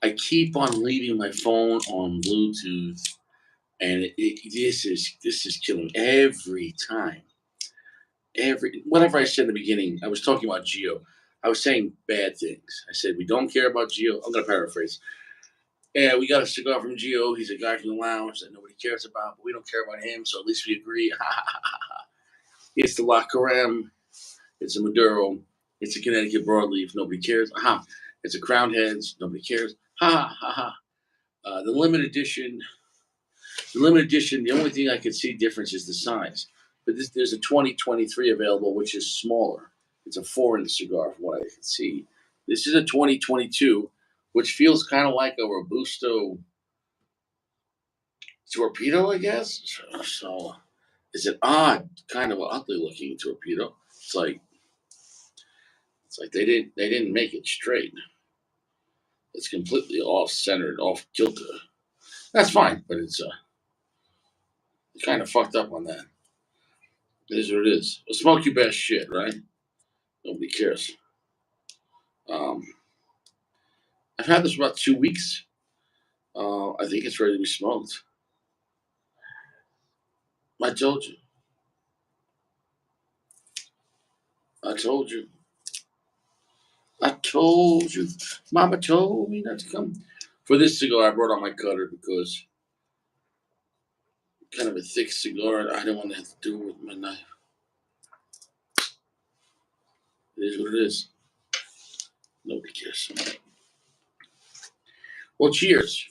I keep on leaving my phone on Bluetooth, and this is killing me every time. Every whatever I said in the beginning, I was talking about Geo. I was saying bad things. I said we don't care about Geo. I'm gonna paraphrase. Yeah, we got a cigar from Geo. He's a guy from the lounge that nobody cares about, but we don't care about him, so at least we agree. It's the La Careme. It's a Maduro. It's a Connecticut broadleaf. Nobody cares. Aha. It's a Crown Heads. Nobody cares. Ha ha ha ha. The limited edition. The limited edition. The only thing I could see difference is the size. But there's a 2023 available, which is smaller. It's a 4-inch cigar, from what I can see. This is a 2022, which feels kind of like a Robusto torpedo, I guess. So it's an odd, kind of ugly looking torpedo. It's like they didn't make it straight. It's completely off centered, off kilter. That's fine, but it's kind of fucked up on that. It is what it is. A smoke your best shit, right? Nobody cares. Um, I've had this for about 2 weeks. I think it's ready to be smoked. I told you. I told you. I told you. Mama told me not to come. For this cigar, I brought out my cutter because kind of a thick cigar. I don't want to have to do it with my knife. It is what it is. Nobody cares. Well, cheers.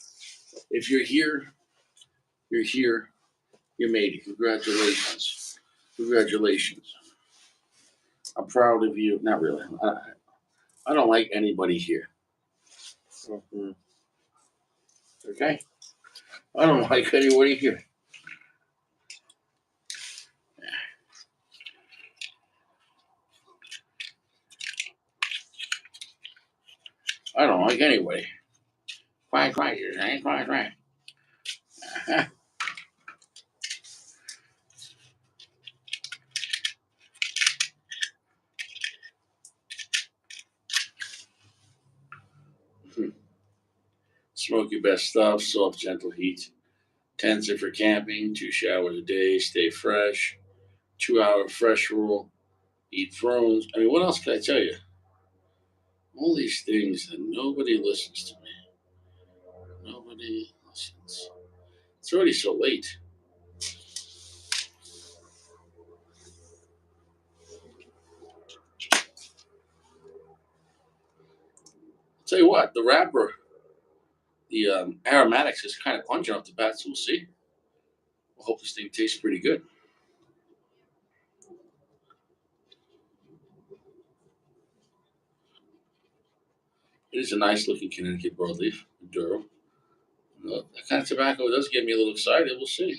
If you're here, you're here. You made it. Congratulations. Congratulations. I'm proud of you. Not really. I don't like anybody here. Mhm. Okay? I don't like anybody here. I don't like anybody. Quiet, quiet. Quiet, quiet, quiet. Smoke your best stuff. Soft, gentle heat. Tensor for camping. 2 showers a day. Stay fresh. 2-hour fresh rule. Eat prunes. I mean, what else can I tell you? All these things and nobody listens to me. Nobody listens. It's already so late. Tell you what, the wrapper, the aromatics is kind of pungent off the bat, so we'll see. I hope this thing tastes pretty good. It is a nice looking Connecticut broadleaf, Maduro. That kind of tobacco does get me a little excited. We'll see.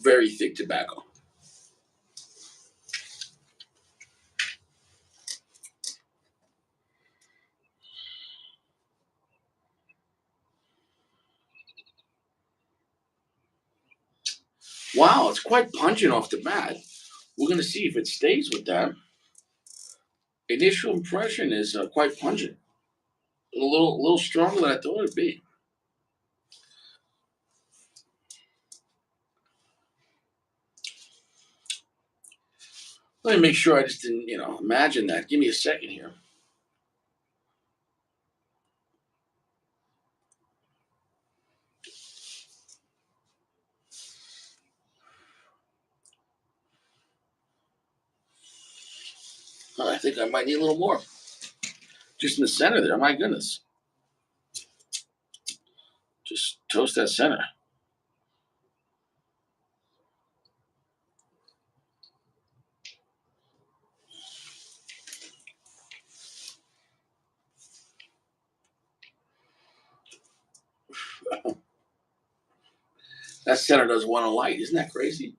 Very thick tobacco. Wow, it's quite pungent off the bat. We're going to see if it stays with that. Initial impression is quite pungent. A little stronger than I thought it'd be. Let me make sure I just didn't, imagine that. Give me a second here. I think I might need a little more. Just in the center there. My goodness. Just toast that center. That center doesn't want to light. Isn't that crazy?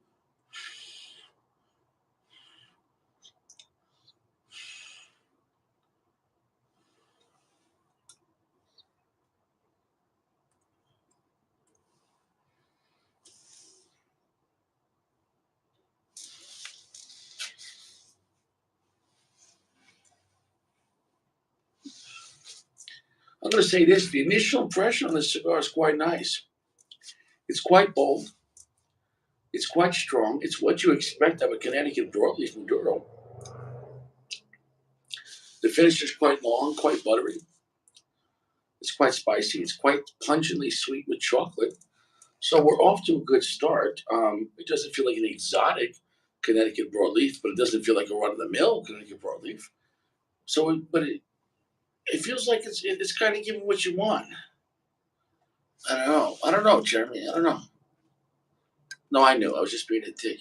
I'm going to say this: the initial impression on this cigar is quite nice. It's quite bold. It's quite strong. It's what you expect of a Connecticut broadleaf Maduro. The finish is quite long, quite buttery. It's quite spicy. It's quite pungently sweet with chocolate. So we're off to a good start. It doesn't feel like an exotic Connecticut broadleaf, but it doesn't feel like a run of the mill Connecticut broadleaf. It feels like it's kind of giving what you want. I don't know. I don't know, Jeremy. I don't know. No, I knew. I was just being a dick.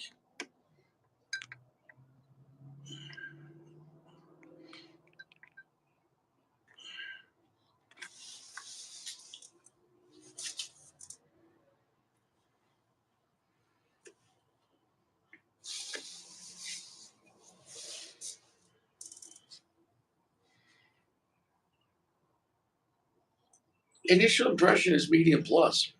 Initial impression is medium plus.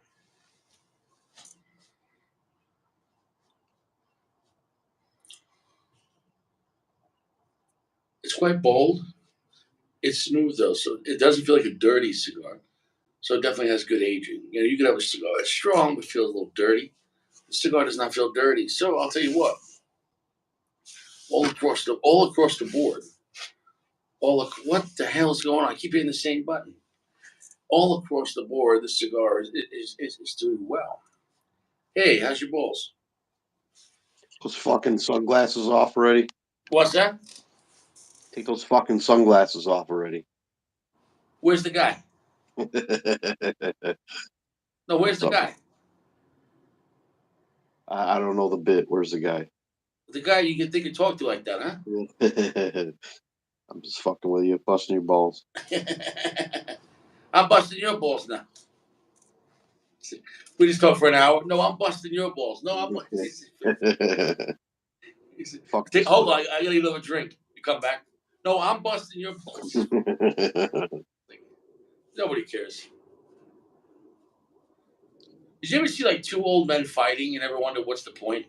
It's quite bold. It's smooth though, so it doesn't feel like a dirty cigar. So it definitely has good aging. You know, you could have a cigar that's strong but feels a little dirty. The cigar does not feel dirty. So I'll tell you what, all across the board, what the hell is going on? I keep hitting the same button. All across the board, the cigar is doing well. Hey, how's your balls? Those fucking sunglasses off already. What's that? Take those fucking sunglasses off already. Where's the guy? No, where's the guy? I don't know the bit. Where's the guy? The guy you can think and talk to like that, I'm just fucking with you, busting your balls. huh? I'm busting your balls now. We just talk for an hour. No, I'm busting your balls. No, I'm. Hold on, I gotta get another drink. You come back. No, I'm busting your balls. Nobody cares. Did you ever see like two old men fighting and ever wonder what's the point?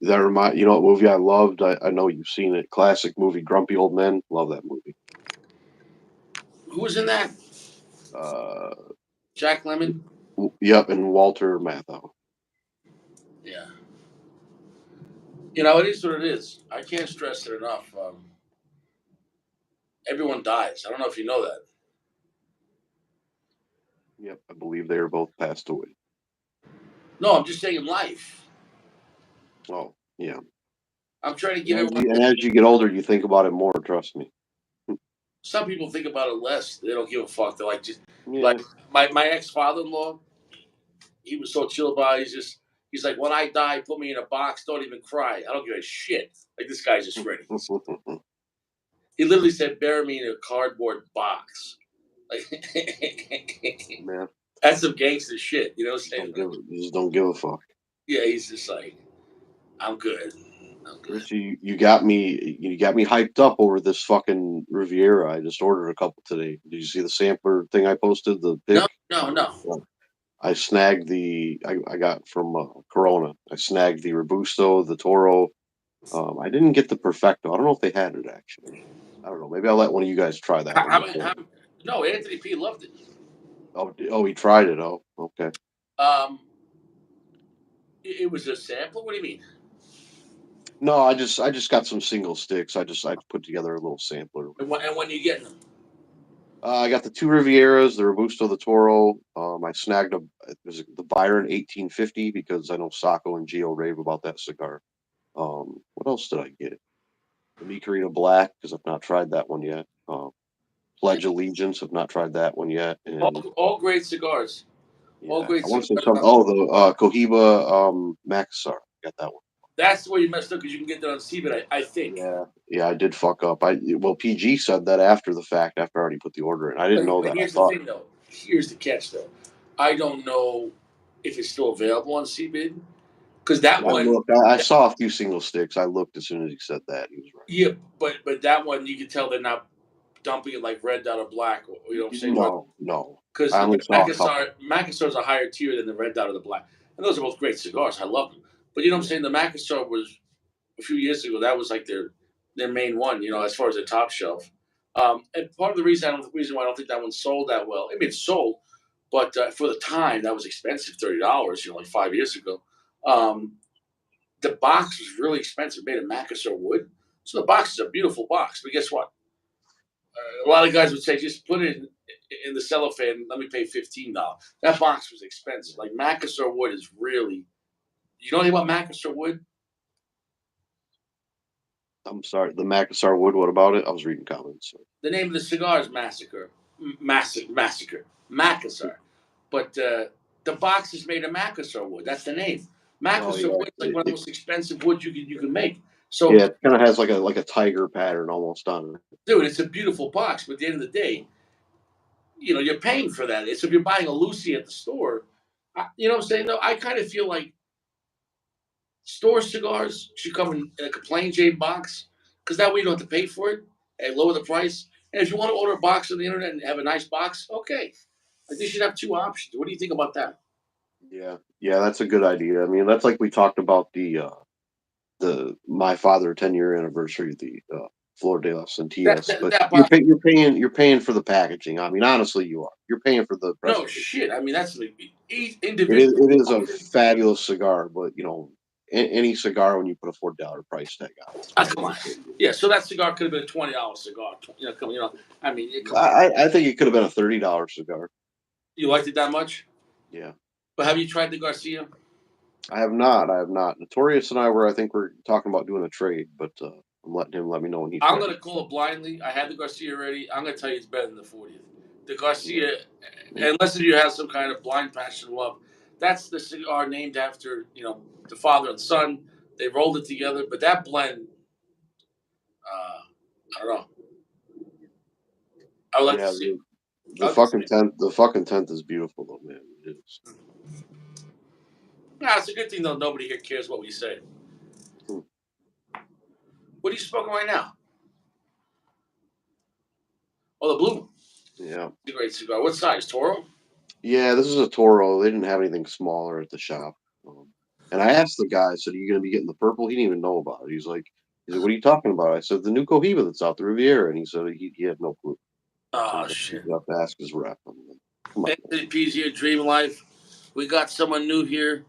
That remind you know what movie I loved? I know you've seen it. Classic movie, Grumpy Old Men. Love that movie. Who was in that? Uh, Jack Lemmon. yep, and Walter Matthau. Yeah. You know, it is what it is. I can't stress it enough. Everyone dies. I don't know if you know that. Yep, I believe they are both passed away. No, I'm just saying in life. Oh, yeah. I'm trying to give And everyone. as you get older, you think about it more. Trust me. Some people think about it less. They don't give a fuck. They're like just Yeah. like my ex father-in-law. He was so chill about it. He's like, when I die, put me in a box. Don't even cry. I don't give a shit. Like this guy's just ready. He literally said, bury me in a cardboard box. Like Man, that's some gangster shit. You know what I'm saying? just don't give a fuck. Yeah, he's just like, I'm good. I'm good. Richie, you got me hyped up over this fucking Riviera. I just ordered a couple today. Did you see the sampler thing I posted? The pic? No. Yeah. I snagged I got from Corona. I snagged the Robusto, the Toro. I didn't get the Perfecto. I don't know if they had it actually. I don't know. Maybe I'll let one of you guys try that one before. No, Anthony P loved it. Oh, he tried it. Oh, okay. Um, it was a sample. What do you mean? No, I just got some single sticks. I put together a little sampler. And when you getting them? I got the two Rivieras, the Robusto, the Toro. I snagged the Byron 1850 because I know Sacco and Gio rave about that cigar. What else did I get? The Micarita Black because I've not tried that one yet. Pledge Allegiance, I've not tried that one yet. And All great cigars. All yeah, great I want to say cigars. something. Oh, the Cohiba Maxar. Got that one. That's where you messed up because you can get that on CBIT, I think. Yeah, I did fuck up. Well, PG said that after the fact, after I already put the order in. I didn't know But that. I here's the thought, thing, though. Here's the catch, though. I don't know if it's still available on CBID because that I one, looked. I saw a few single sticks. I looked as soon as he said that. He was right. yeah, but that one you can tell they're not dumping it like red dot or black. Or, you know what I'm saying? No, no. Because I the only saw a couple. Macassar is a higher tier than the red dot or the black, and those are both great cigars. I love them. But you know what I'm Yeah, saying? The Macassar was a few years ago. That was like their main one. You know, as far as their top shelf. And part of the reason why I don't think that one sold that well. I mean, it sold, but for the time that was expensive, $30. You know, like 5 years ago. Um, the box was really expensive, made of Macassar wood. So the box is a beautiful box. But guess what? A lot of guys would say, just put it in the cellophane. Let me pay $15. That box was expensive. Like Macassar wood is really. You know anything about Macassar wood? I'm sorry. The Macassar wood. What about it? I was reading comments. So. The name of the cigar is Massacre, Macassar. But the box is made of Macassar wood. That's the name. Oh Macassar yeah. wood is like one of the most expensive woods you can make. So, Yeah. It kind of has like a tiger pattern almost on it. dude, it's a beautiful box. But at the end of the day, you're paying for that. It's if you're buying a Lucy at the store. You know what I'm saying? Though I kind of feel like store cigars should come in a plain Jane box because that way you don't have to pay for it and lower the price. And if you want to order a box on the internet and have a nice box, okay. Like they should have two options. What do you think about that? Yeah. Yeah. That's a good idea. I mean, that's like we talked about the my father 10-year anniversary of the Flor de las That Centillas. that, But that box. you're paying for the packaging. I mean, honestly, you are. You're paying for the No presentation. shit. I mean, that's like each It is individual. it is a fabulous cigar, but any cigar when you put a $4 price tag on it, it's Ah, probably come not on. a good deal. Yeah, so that cigar could have been a $20 cigar. Come. I mean, come on. I think it could have been a $30 cigar. You liked it that much? Yeah. But have you tried the Garcia? I have not. I have not. Notorious and I we're talking about doing a trade, but I'm letting him let me know when he's I'm ready. gonna call it blindly. I had the Garcia already. I'm gonna tell you it's better than the 40th. The Yeah. Garcia, unless you have some kind of blind passion love, that's the cigar named after the father and son. They rolled it together, but that blend, I don't know. I would like to Yeah, see. I the would like to fucking see. tent is beautiful though, man. It is. Nah, it's a good thing though. Nobody here cares what we say. Hmm. What are you smoking right now? Oh, the blue. Yeah. It's a great cigar. What size? Toro? Yeah, this is a Toro. They didn't have anything smaller at the shop. And I asked the guy, I said, "Are you going to be getting the purple?" He didn't even know about it. He's like, "What are you talking about?" I said, "The new Cohiba that's out the Riviera," and he said he had no clue. So Oh he's like, shit. "You have to ask his rep." I'm like, "Come on, man." Anthony P's here. Dream Life. We got someone new here.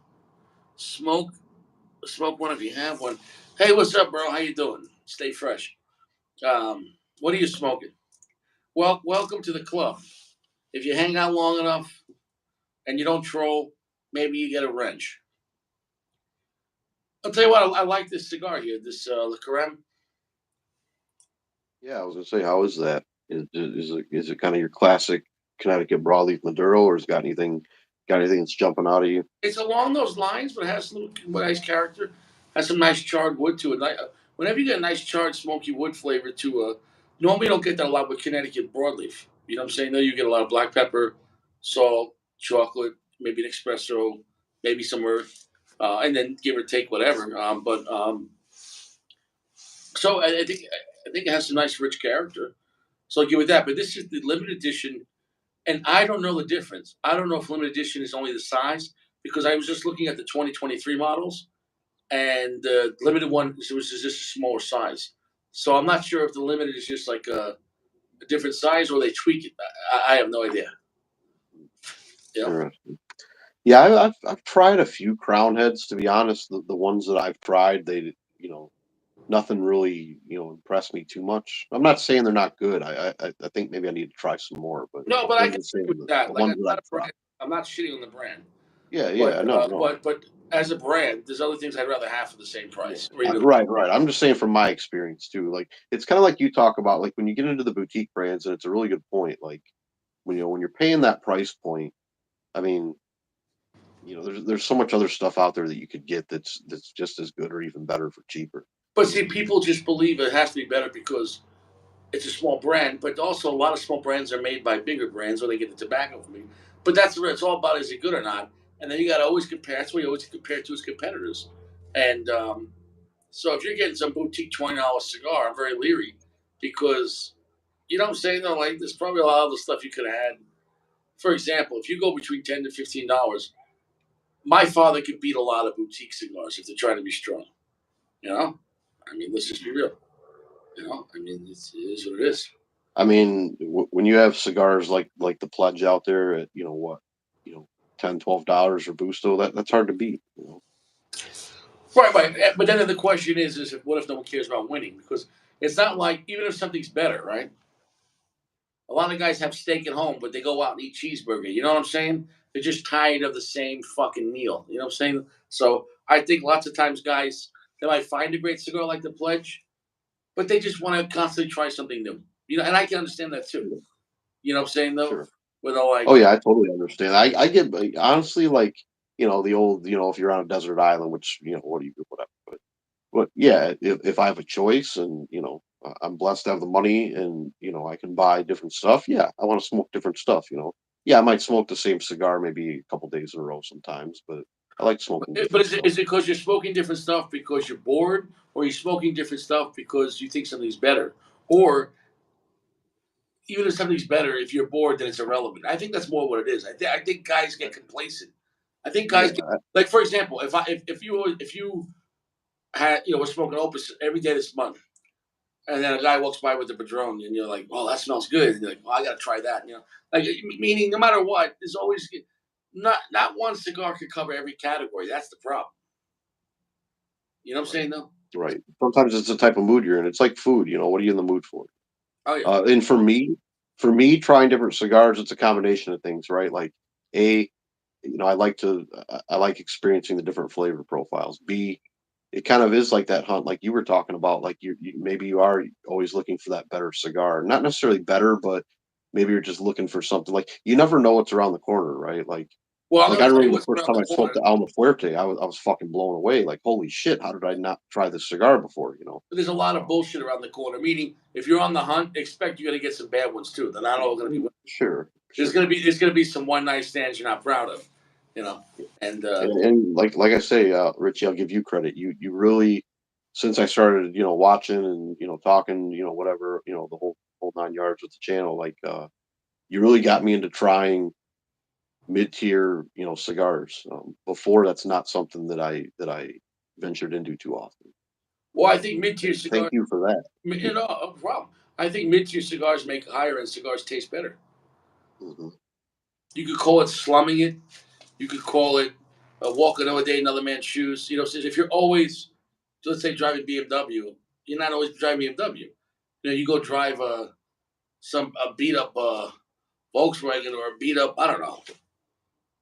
Smoke Smoke one if you have one. Hey, what's up, bro? How you doing? Stay fresh. What are you smoking? Well, welcome to the club. If you hang out long enough and you don't troll, maybe you get a wrench. I'll tell you what. I like this cigar here. This Le Careme. Yeah, I was going to say, how is that? Is it kind of your classic Connecticut broadleaf Maduro, or has got anything that's jumping out of you? It's along those lines, but it has some nice character. Has some nice charred wood to it. Whenever you get a nice charred, smoky wood flavor to normally you don't get that a lot with Connecticut broadleaf. You know what I'm saying? Though you get a lot of black pepper, salt, chocolate, maybe an espresso, maybe some earth, and then give or take whatever. But so I think it has some nice rich character. So I'll give it that. But this is the limited edition, and I don't know the difference. I don't know if limited edition is only the size because I was just looking at the 2023 models, and the limited one was just a smaller size. So I'm not sure if the limited is just like a different size or they tweak it. I have no idea. You know, Interesting. Yeah, I've tried a few crown heads. To be honest, the ones that I've tried, nothing really impressed me too much. I'm not saying they're not good. I think maybe I need to try some more, but no, but I I'm can just agree saying with the that. Like ones it's that not I've a tried. brand. I'm not shitting on the brand, Yeah, but yeah, no, no. as a brand, there's other things I'd rather have for the same Yeah. price. Really. Right, right. I'm just saying from my experience too. Like it's kind of like you talk about, like when you get into the boutique brands, and it's a really good point. Like when you're paying that price point, I mean, there's so much other stuff out there that you could get that's just as good or even better for cheaper. But see, people just believe it has to be better because it's a small brand, but also a lot of small brands are made by bigger brands, or they get the tobacco from me. But that's what it's all about: is it good or not? And then you got to always compare. That's what you always compare to his competitors. And so if you're getting some boutique $20 cigar, I'm very leery because you know what I'm saying though. Like there's probably a lot of other stuff you could have had. For example, if you go between $10 to $15, my father could beat a lot of boutique cigars if they're trying to be strong. You know, I mean, let's just be real. You know, I mean, it is what it is. I mean, when you have cigars like the Pledge out there at what, you know, $10, $12 Robusto, that's hard to beat. Right, right. But then the question is what if no one cares about winning? Because it's not like even if something's better, right? A lot of guys have steak at home, but they go out and eat cheeseburger. You know what I'm saying? They're just tired of the same fucking meal. You know what I'm saying? So I think lots of times guys they might find a great cigar like the Pledge, but they just want to constantly try something new. You know, and I can understand that too. Sure. You know what I'm saying though? Sure. With all Oh like, yeah, I totally understand. I get honestly, like, the old, if you're on a desert island, which, what do you do, whatever. But yeah, if I have a choice and, I'm blessed to have the money and, I can buy different stuff, yeah, I want to smoke different stuff. Yeah, I might smoke the same cigar maybe a couple days in a row sometimes, but I like smoking but different stuff. is it because you're smoking different stuff because you're bored, or you're smoking different stuff because you think something's better, or even if something's better, if you're bored, then it's irrelevant. I think that's more what it is. I think guys get complacent. I think guys get Yeah, like, for example, if you had we're smoking opus every day this month, and then a guy walks by with a Padron, and you're like, "Oh, that smells good." And you're like, "Well, I got to try that." Like meaning, no matter what, there's always not one cigar could cover every category. That's the problem. You know what I'm right, saying, though? right. Sometimes it's the type of mood you're in. It's like food. What are you in the mood for? Oh yeah. And for me, trying different cigars, it's a combination of things, right? Like, A, I like experiencing the different flavor profiles. B, it kind of is like that hunt, like you were talking about. Like maybe you are always looking for that better cigar, not necessarily better, but maybe you're just looking for something. Like you never know what's around the corner, right? Well, I'm Like going I to tell you remember the what's first around time the I smoked corner. the Alma Fuerte, I was fucking blown away. Like, holy shit, how did I not try this cigar before? There's a lot of Um, bullshit around the corner. Meaning, if you're on the hunt, expect you're going to get some bad ones too. They're not all going to be. sure, There's sure. going to be some one night stands you're not proud of. You know, and And like I say, Richie, I'll give you credit. You really, since I started, watching and talking, whatever, the whole 9 yards with the channel, like you really got me into trying mid-tier, cigars. Before, that's not something that I ventured into too often. well, I think mid tier And thank cigars. you for that. No problem. I think mid tier cigars make higher end cigars taste better. Hmm. You could call it slumming it. You could call it walking another day in another man's shoes. You know, since if you're always, let's say, driving BMW, you're not always driving BMW. You know, you go drive a beat up Volkswagen or a beat up, I don't know,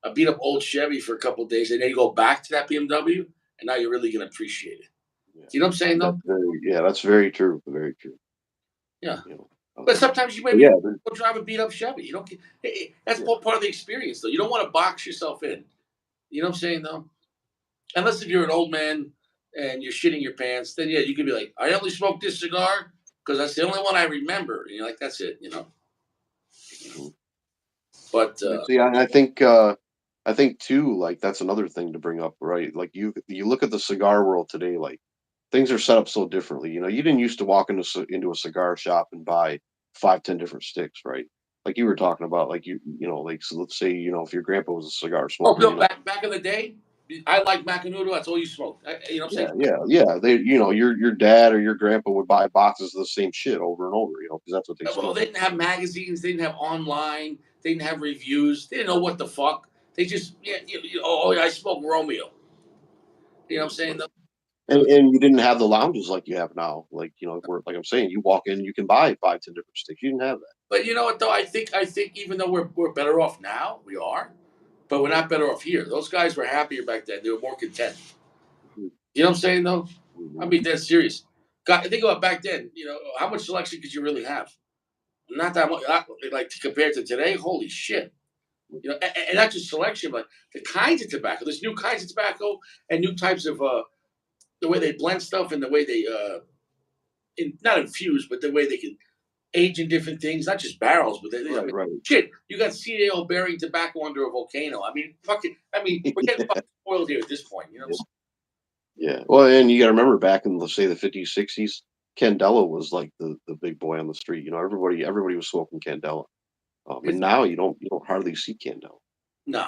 a beat up old Chevy for a couple of days, and then you go back to that BMW, and now you're really gonna appreciate it. Yeah, You know what I'm saying, though? that's very true. Very true. Yeah. You know, But sometimes you but maybe yeah, go drive a beat up Chevy. You don't. That's yeah. part of the experience, though. You don't want to box yourself in. You know what I'm saying, though? Unless if you're an old man and you're shitting your pants, then yeah, you can be like, I only smoked this cigar because that's the only one I remember. And you're like, that's it, you know. Mhm. But But see, I think too, like that's another thing to bring up, right? Like you look at the cigar world today, like things are set up so differently. You didn't used to walk into a cigar shop and buy 5, 10 different sticks, right? Like you were talking about, like like, so let's say, if your grandpa was a cigar oh, smoker, Bill, back in the day, I like Macanudo. That's all you smoked. You know what I'm yeah, saying? yeah, yeah. Your dad or your grandpa would buy boxes of the same shit over and over, because that's what they Well, smoked. they didn't have magazines. They didn't have online. They didn't have reviews. They didn't know what the fuck. They just yeah, yeah, I smoke Romeo. You know what I'm saying? Right. It was, And you didn't have the lounges like you have now. Like, where, like I'm saying, you walk in, you can buy 5, 10 different sticks. You didn't have that. but you know what though? I think even though we're better off now, we are, but we're not better off here. Those guys were happier back then. They were more content. Mhm, You know what I'm saying though? I mhm, mean, dead serious. God, think about back then. You know, how much selection could you really have? Not that much. Like compared to today, holy shit. You know, and not just selection, but the kinds of tobacco. There's new kinds of tobacco and new types of the way they blend stuff and the way they not infuse, but the way they can aging different things, not just barrels, but I Right, mean, right. shit, you got CAO bearing tobacco under a volcano. I mean, fucking, I mean, we're getting fucking spoiled here at this point. You know what I'm Yeah, saying? yeah. Well, and you got to remember back in, let's say, the 50s, 60s, Candela was like the big boy on the street. You know, everybody was smoking Candela. And It's now you don't hardly see Candela. no,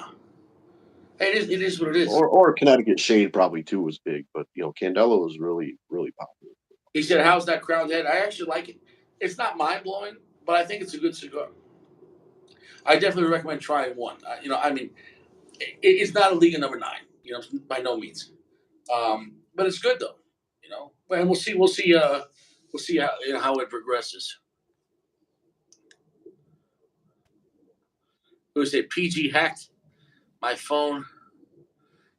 it is what it is. Or Connecticut Shade probably too was big, but Candela was really really popular. He said, "How's that crowned head?" I actually like it. It's not mind blowing, but I think it's a good cigar. I definitely recommend trying one. I mean, it's not a League of Number Nine. By no means. But it's good though. And we'll see. We'll see. We'll see how it progresses. Who say PG hacked my phone?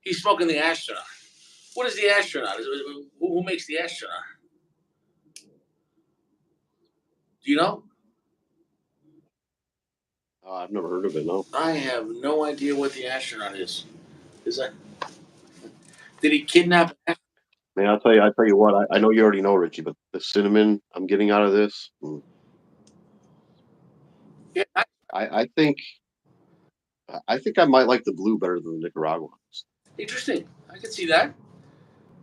He's smoking the astronaut. What is the astronaut? Who makes the astronaut? Do you know? I've never heard of it. No. I have no idea what the astronaut is. Is that did he kidnap? Man, I tell you what. I know you already know, Richie, but the cinnamon I'm getting out of this, Yeah, I think I might like the blue better than the Nicaraguan. interesting. I can see that.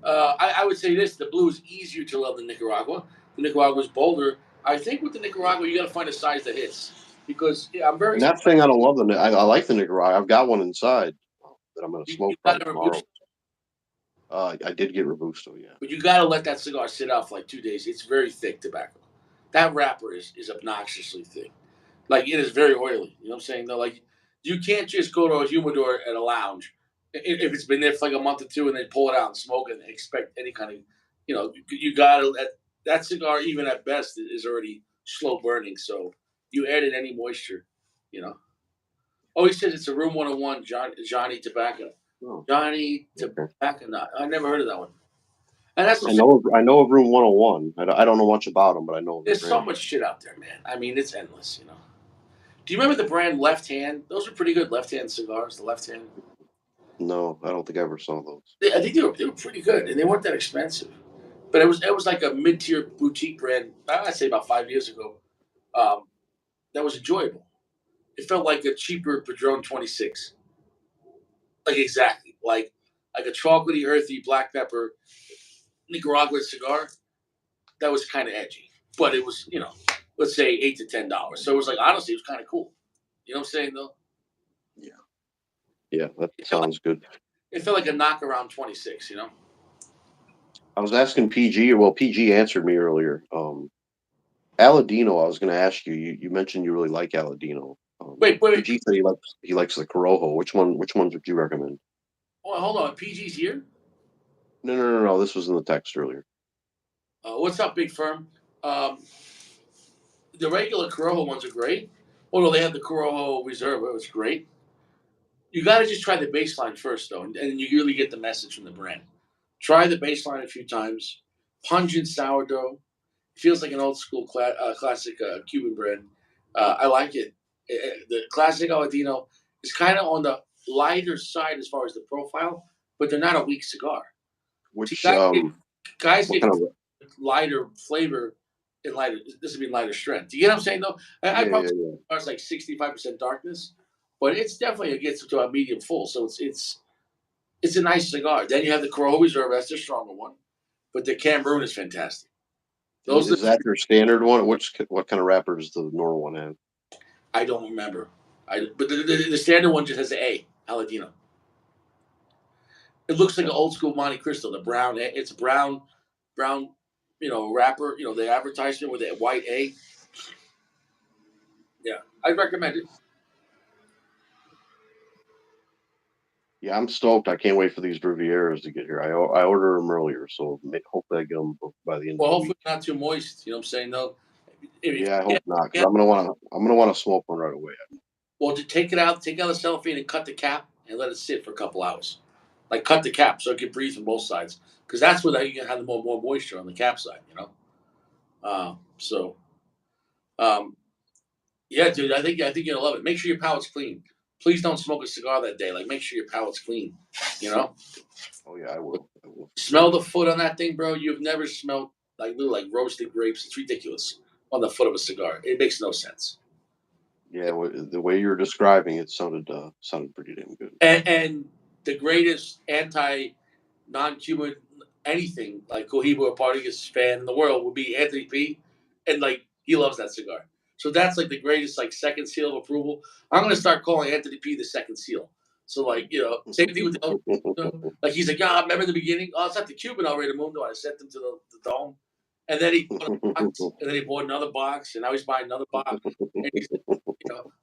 I would say this: the blue is easier to love than Nicaragua. The Nicaragua is bolder. I think with the Nicaragua, you got to find a size that hits because yeah, I'm very And that surprised. thing, I don't love I like the Nicaragua. I've got one inside that I'm going to You smoke got probably to tomorrow. Robusto, I did get Robusto, yeah. but you got to let that cigar sit out for like 2 days. It's very thick tobacco. That wrapper is obnoxiously thick. Like it is very oily. You know what I'm saying? Though, like you can't just go to a humidor at a lounge if it's been there for like a month or two and then pull it out and smoke it and expect any kind of, you gotta that cigar even at best is already slow burning. So you added any moisture, you know. Oh, he says it's a Room 101 Johnny Tobacco. Oh, Johnny okay. Tobacco. I never heard of that one. And that's I what know I know of Room 101. I don't know much about them, but I know of the there's so brand. much shit out there, man. I mean, it's endless, you know. Do you remember the brand Left Hand? Those are pretty good Left Hand cigars. The Left Hand. No, I don't think I ever saw those. I think they were pretty good, and they weren't that expensive. But it was like a mid tier boutique brand. I'd say about 5 years ago. Um, that was enjoyable. It felt like a cheaper Padron 26. Like exactly like a chocolatey, earthy black pepper Nicaraguan cigar. That was kind of edgy, but it was let's say $8 to $10. So it was like honestly, it was kind of cool. You know what I'm saying though? Yeah. Yeah, that It felt like, sounds good. it felt like a knock around 26. I was asking PG, well, PG answered me earlier. Aladino, I was going to ask you. You mentioned you really like Aladino. Wait. PG said he likes the Corojo. Which ones would you recommend? Oh, hold on. PG's here. No, no, no, no. This was in the text earlier. What's up, big firm? Um, the regular Corojo ones are great. Although they have the Corojo Reserve, it was great. You got to just try the baseline first, though, and you really get the message from the brand. Try the baseline a few times. Pungent sourdough. Feels like an old school classic Cuban brand. I like it. The classic Aladino is kind of on the lighter side as far as the profile, but they're not a weak cigar. See, Which guys what get kind of lighter flavor and lighter. This would be lighter strength. Do you get what I'm saying though? I yeah, probably yeah, yeah. it's like 65% darkness, but it's definitely it gets to a medium full. So it's a nice cigar. Then you have the Corojo Reserve. That's the stronger one, but the Cameroon is fantastic. And Those are is the that your standard one? What kind of wrapper does the normal one have? I don't remember. But the standard one just has the A Aladino. It looks like Okay. an old school Monte Cristo. The brown, it's brown, wrapper. The advertisement with that white A. Yeah, I'd recommend it. Yeah, I'm stoked. I can't wait for these Rivieras to get here. I ordered them earlier, so hopefully I get them by the end of Well, the hopefully week. not too moist. You know what I'm saying? No. If Yeah, I yeah, hope not, because yeah. I'm gonna want to smoke one right away. Well, just take out the cellophane and cut the cap and let it sit for a couple hours. Like cut the cap so it can breathe from both sides, because that's where you can have the more moisture on the cap side. So um, yeah, dude, I think you're gonna love it. Make sure your palate's clean. Please don't smoke a cigar that day. Like make sure your palate's clean. You know, Oh yeah, I will. I will for smell sure. the foot on that thing, bro. You've never smelled like little like roasted grapes. It's ridiculous. on the foot of a cigar. It makes no sense. Yeah, the way you're describing it sounded pretty damn good. And the greatest anti non-Cuban anything like Cohiba or Partagas fan in the world would be Anthony P. And like he loves that cigar. So that's like the greatest like second seal of approval. I'm gonna start calling Anthony P the second seal. So like same thing with the like he's like, yeah, remember the beginning? Oh, it's not the Cuban El Rey del Mundo. I sent him to the dome. And then he bought a box, and then he bought another box, and now he's buying another box. And he's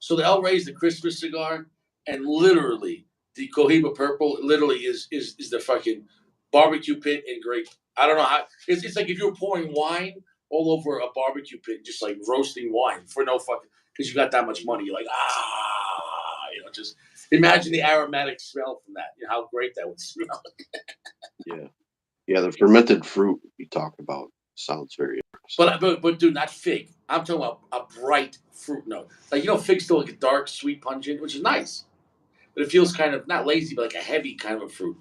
so the El Rey is the Christmas cigar, and literally the Cohiba Purple literally is the fucking barbecue pit and grape. I don't know how it's like if you were pouring wine all over a barbecue pit, just like roasting wine for no fucking because you got that much money. You're like just imagine the aromatic smell from that. You know how great that would smell. Yeah, yeah. The fermented fruit you talked about sounds very interesting. But dude, not fig. I'm talking about a bright fruit note. Like figs still like a dark, sweet, pungent, which is nice, but it feels kind of not lazy, but like a heavy kind of a fruit.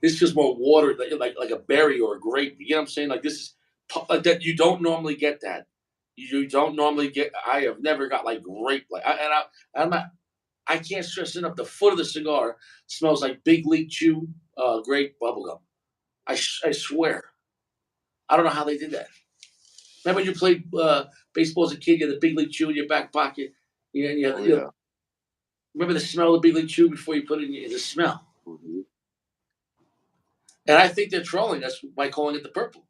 This feels more water, like a berry or a grape. You know what I'm saying? Like this is like that. You don't normally get that. You don't normally get. I have never got like grape. I'm not. I can't stress enough. The foot of the cigar smells like Big League Chew, grape bubblegum. I swear. I don't know how they did that. Remember when you played baseball as a kid? You had the Big League Chew in your back pocket. Oh yeah. Remember the smell of Big League Chew before you put it in the smell. Hmm. And I think they're trolling us by calling it the purple,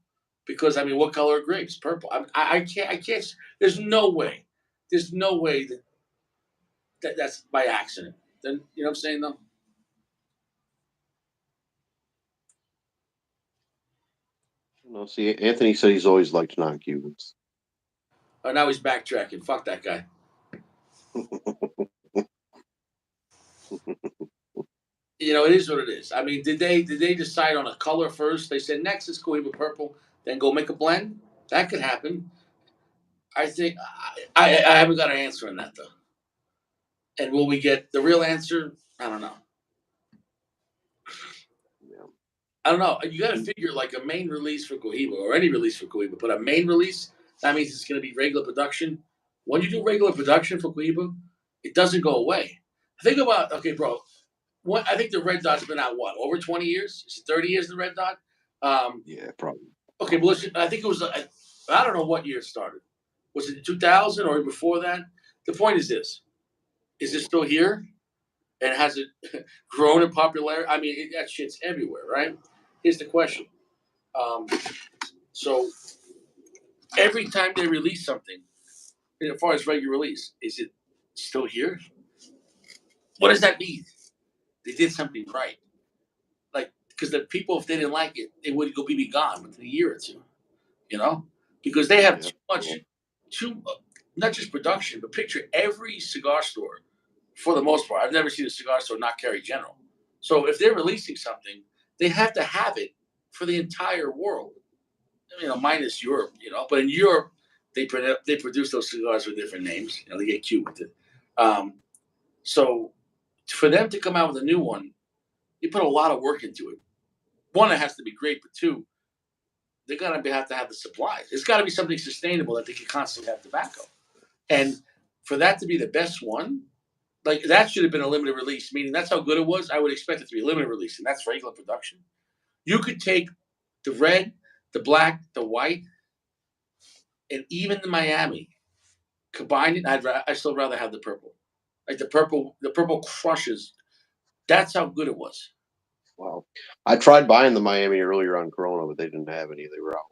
because I mean, what color are grapes? Purple. I can't. I can't. There's no way. There's no way that's by accident. Then you know what I'm saying though. No, see, Anthony said he's always liked non-Cubans. Oh, now he's backtracking. Fuck that guy. It is what it is. I mean, did they decide on a color first? They said next is Cohiba purple, then go make a blend. That could happen. I think I haven't got an answer on that though. And will we get the real answer? I don't know. Yeah. I don't know. You got to figure like a main release for Cohiba or any release for Cohiba, but a main release that means it's going to be regular production. When you do regular production for Cohiba, it doesn't go away. Think about okay, bro. What I think the Red Dot's been out what over 20 years? Is it 30 years? The Red Dot. Um, Yeah, probably. okay, well, I think it was. I don't know what year it started. Was it 2000 or before that? The point is this: is it still here? And has it grown in popularity? I mean, that shit's everywhere, right? Here's the question. Um, so every time they release something, as far as regular release, is it still here? What does that mean? They did something right. Like, because the people, if they didn't like it, it would go be gone within a year or two, you know? Because they have Yeah. Well, too, not just production, but picture every cigar store, for the most part. I've never seen a cigar store not carry General. So if they're releasing something, they have to have it for the entire world. Minus Europe, But in Europe, they produce those cigars with different names. They get cute with it. Um, so for them to come out with a new one, you put a lot of work into it. One, it has to be great, but two, they're gonna have to have the supplies. It's got to be something sustainable that they can constantly have tobacco. And for that to be the best one, like that should have been a limited release. Meaning that's how good it was. I would expect it to be a limited release, and that's regular production. You could take the red, the black, the white, and even the Miami, combine it. I still rather have the purple. Like the purple crushes. That's how good it was. wow. I tried buying the Miami earlier on Corona, but they didn't have any. They were out.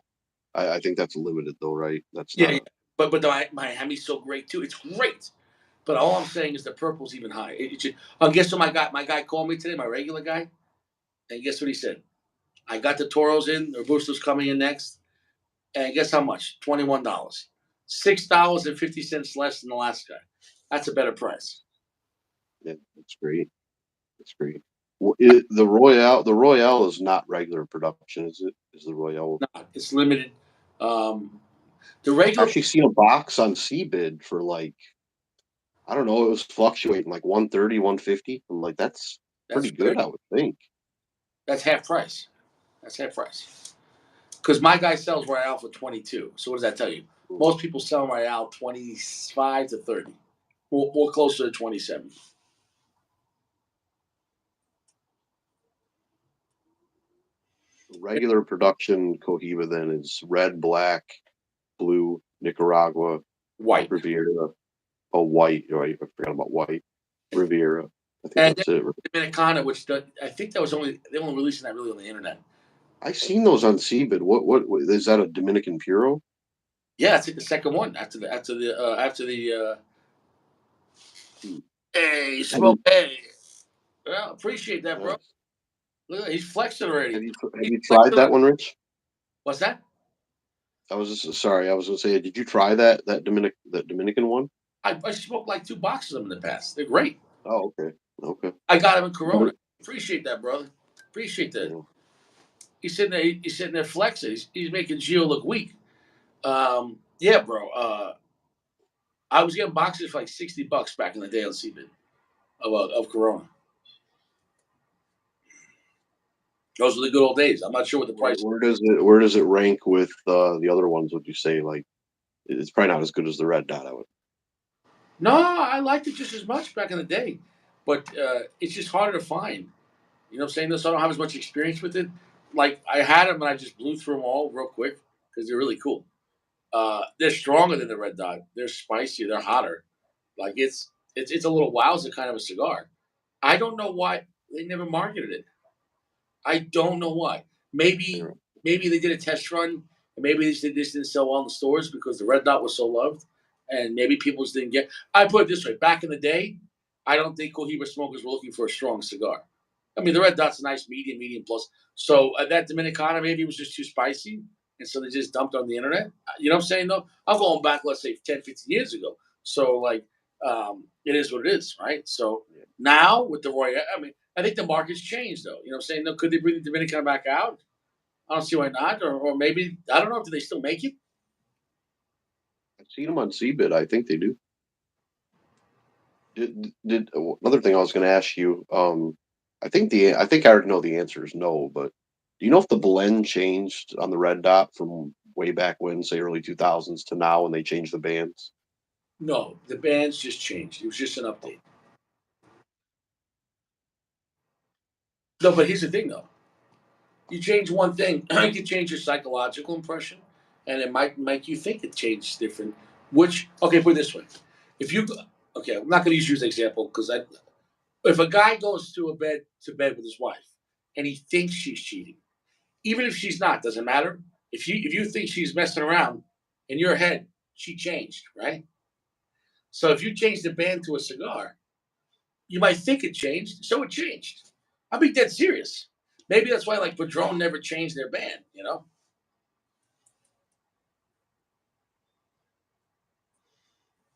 I think that's limited though, right? That's Yeah, not yeah. a. But the Miami's so great too. It's great. But all I'm saying is the purple's even high. Guess what my guy called me today, my regular guy, and guess what he said? I got the Toros in. The Robusto's coming in next, and guess how much? $21. $6.50 less than the last guy. That's a better price. Yeah, that's great. That's great. Well, the Royale is not regular production, is it? Is the Royale? No, it's limited. Um, the I regular, actually seen a box on Cbid for like I don't know, it was fluctuating like 130, 150. I'm like, that's that's pretty good, very I would think. that's half price. That's half price. Because my guy sells Royale for 22. So what does that tell you? Most people sell them right out 25 to 30. More closer to 27. Regular production Cohiba then is red, black, blue, Nicaragua, White. Riviera. Oh, white. Right, I forgot about white. Riviera. I think And that's it. Dominicana, I think that was they only releasing that really on the internet. I seen those on Seabed. What is that? A Dominican Puro? Yeah, it's like the second one after the Hmm. hey Have smoke you? hey. Well, appreciate that, bro. Nice. Look, he's flexing already. Have He's you tried flexing. that one, Rich? What's that? I was just sorry. I was gonna say, did you try that Dominican one? I smoked like 2 boxes of them in the past. They're great. Oh, okay, okay. I got him in Corona. Better- Appreciate that, brother. Appreciate that. yeah. He's sitting there. He's sitting there flexing. He's making Gio look weak. Yeah, bro. I was getting boxes for like $60 back in the day on CBIT of Corona. Those were the good old days. I'm not sure what the price. Where does it rank with the other ones? Would you say like it's probably not as good as the red dot? I would. No, I liked it just as much back in the day, but it's just harder to find. You know what I'm saying? So I don't have as much experience with it. Like I had them and I just blew through them all real quick because they're really cool. They're stronger than the red dot. They're spicier. They're hotter. Like it's a little wowzer kind of a cigar. I don't know why they never marketed it. I don't know why. Yeah. Maybe they did a test run, and maybe this didn't sell well in the stores because the red dot was so loved, and maybe people just didn't get. I put it this way: back in the day, I don't think Cohiba smokers were looking for a strong cigar. I mean, the red dot's a nice medium, medium plus. So that Dominicana maybe was just too spicy, and so they just dumped on the internet. You know what I'm saying? Though I'm going back, let's say 10, 15 years ago. So like, it is what it is, right? So Yeah. now with the Royale, I mean, I think the market's changed, though. You know what I'm saying? No, could they bring the Dominican back out? I don't see why not. Or maybe, I don't know. Do they still make it? I've seen them on Seabit. I think they do. Did another thing I was going to ask you? I think I already know the answer is no, but do you know if the blend changed on the red dot from way back when, say early 2000s to now when they changed the bands? No, the bands just changed. It was just an update. No, but here's the thing, though. You change one thing, you can change your psychological impression, and it might make you think it changed different. Which, okay, put it this way. If you, okay, I'm not going to use you as an example because if a guy goes to bed with his wife and he thinks she's cheating, even if she's not, doesn't matter. If you think she's messing around in your head, she changed, right? So if you change the band to a cigar, you might think it changed, so it changed. I'll be dead serious. Maybe that's why like Padron never changed their band, you know?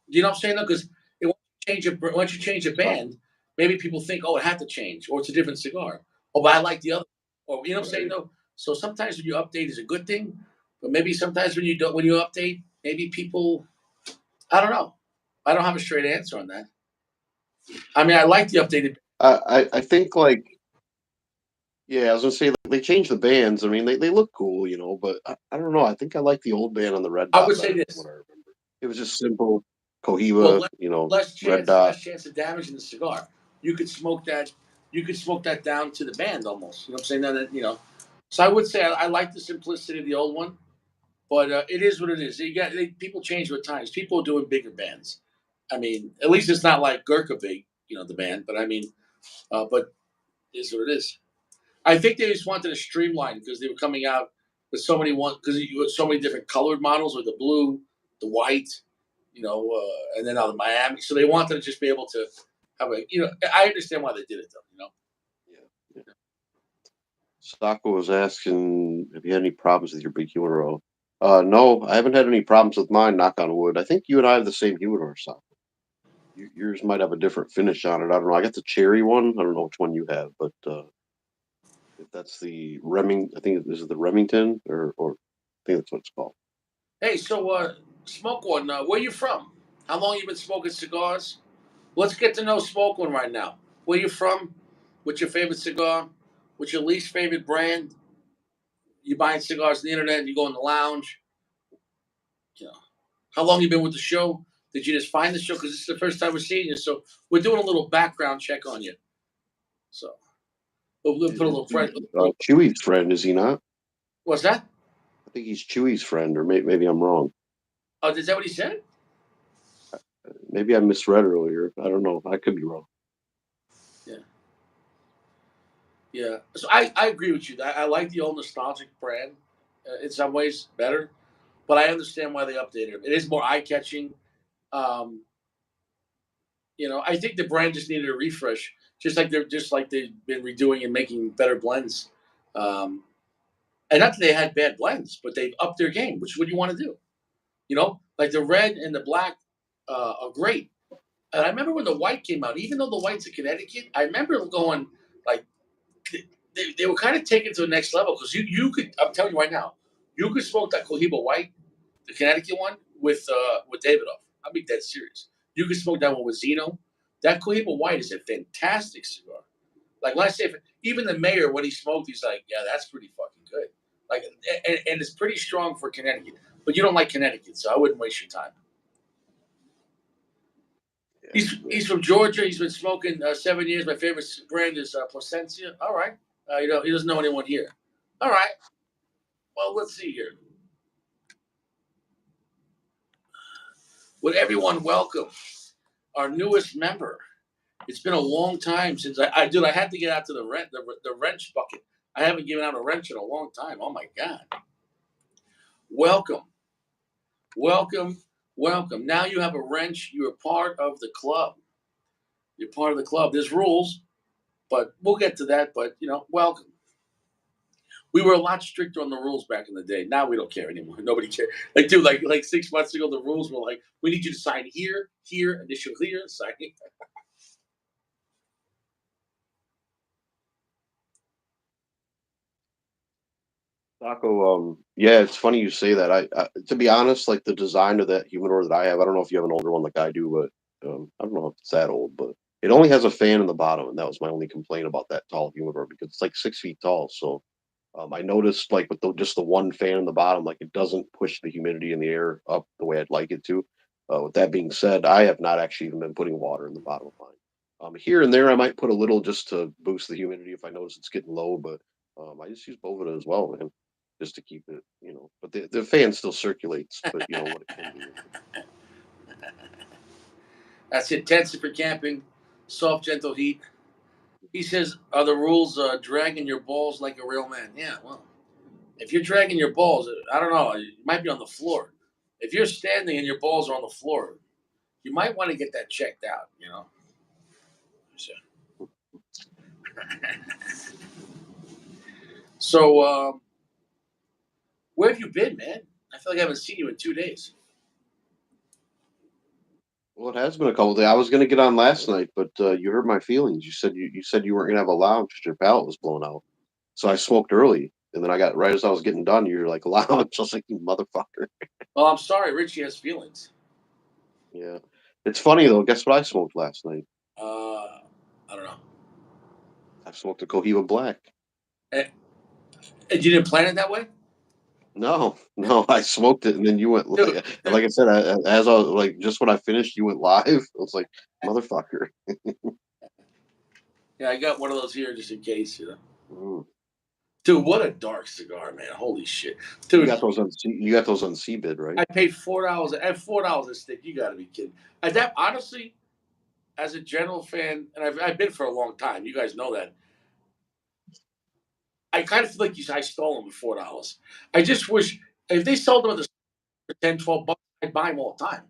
You know what I'm saying? Because once you change a Stop. band, maybe people think, oh, it had to change, or it's a different cigar. Oh, but I like the other. Or you know what I'm saying? Right. No. So sometimes when you update is a good thing, but maybe sometimes when you don't, when you update, maybe people, I don't know. I don't have a straight answer on that. I mean, I like the updated. I think like yeah, I was gonna say like, they changed the bands. I mean, they look cool, but I don't know. I think I like the old band on the red I dot would say better than what this. I remember. It was just simple, Well, Cohiba, red dot. less chance of damaging the cigar. You could smoke that. You could smoke that down to the band almost. You know what I'm saying? So I would say I like the simplicity of the old one, but it is what it is. People change with times. People are doing bigger bands. I mean, at least it's not like Gurkha big, the band. But I mean, but it is what it is. I think they just wanted to streamline because they were coming out with so many because you had so many different colored models with the blue, the white, and then now the Miami. So they wanted to just be able to have I understand why they did it though. Yeah, yeah. Sako was asking if you had any problems with your big humidor. No, I haven't had any problems with mine. Knock on wood. I think you and I have the same humidor, Sako. Yours might have a different finish on it. I don't know. I got the cherry one. I don't know which one you have, but if that's the I think this is the Remington, or I think that's what it's called. Hey, so Smoke One, where you from? How long you been smoking cigars? Let's get to know Smoke One right now. Where you from? What's your favorite cigar? What's your least favorite brand? You buying cigars on the internet? You go in the lounge? You know. How long you been with the show? Did you just find the show? Because this is the first time we're seeing you, so we're doing a little background check on you. So we'll put a little He's friend. Little, Chewie's friend, is he not? what's that? I think he's Chewie's friend, or maybe I'm wrong. Oh, is that what he said? Maybe I misread earlier. I don't know. I could be wrong. Yeah, yeah. So I agree with you. I like the old nostalgic brand. In some ways, better, but I understand why they updated it. It is more eye catching. Um, I think the brand just needed a refresh, just like they've been redoing and making better blends. Um, and not that they had bad blends, but they've upped their game, which is what you want to do. Like the red and the black are great. And I remember when the white came out, even though the white's in Connecticut, I remember going like they were kind of taken to the next level because you could, I'm telling you right now, you could smoke that Cohiba white, the Connecticut one, with Davidoff. I'm being dead serious. You could smoke that one with Zeno. That Cohiba white is a fantastic cigar. Like let's say, even the mayor when he smoked, he's like, yeah, that's pretty fucking good. Like, and it's pretty strong for Connecticut. But you don't like Connecticut, so I wouldn't waste your time. He's from Georgia. He's been smoking 7 years. My favorite brand is Placencia. All right. He doesn't know anyone here. All right. Well, let's see here. Would everyone welcome our newest member? It's been a long time since I had to get out to the wrench bucket. I haven't given out a wrench in a long time. Oh my God. Welcome, welcome, welcome. Now you have a wrench. You're part of the club. You're part of the club. There's rules, but we'll get to that. But welcome. We were a lot stricter on the rules back in the day. Now we don't care anymore. Nobody cares. Like, dude, like 6 months ago, the rules were like, we need you to sign here, here, initial here, sign here. Taco, yeah, it's funny you say that. To be honest, like the design of that humidor that I have, I don't know if you have an older one like I do, but I don't know if it's that old, but it only has a fan in the bottom, and that was my only complaint about that tall humidor because it's like 6 feet tall. So I noticed like with just the one fan in the bottom, like it doesn't push the humidity in the air up the way I'd like it to. With that being said, I have not actually even been putting water in the bottom of mine. Here and there, I might put a little just to boost the humidity if I notice it's getting low, but I just use Bovida as well, man, just to keep it. But the fan still circulates, but what it can do. That's intensive for camping, soft, gentle heat. He says, are the rules dragging your balls like a real man? Yeah, well, if you're dragging your balls, I don't know, you might be on the floor. If you're standing and your balls are on the floor, you might want to get that checked out. So, so where have you been, man? I feel like I haven't seen you in 2 days. Well, it has been a couple days. I was going to get on last night, but you hurt my feelings. You said you weren't going to have a lounge. Your palate was blown out. So I smoked early, and then I got right as I was getting done. You're like lounge. I was like, you motherfucker. Well, I'm sorry, Richie has feelings. Yeah, it's funny though. Guess what I smoked last night? I don't know. I smoked a Cohiba Black. And, and you didn't plan it that way? No, no, I smoked it, and then you went Dude, like I said, as I was like, just when I finished, you went live. I was like, motherfucker. yeah, I got one of those here just in case. Mm. Dude, what a dark cigar, man. Holy shit. You Dude, got those on you got those on Cbid, right? I paid $4 at $4 a stick. You gotta be kidding. That honestly, as a general fan, and I've been for a long time, you guys know that. I kind of feel like I stole them for $4. I just wish if they sold them at the for 10, $12, I'd buy them all the time.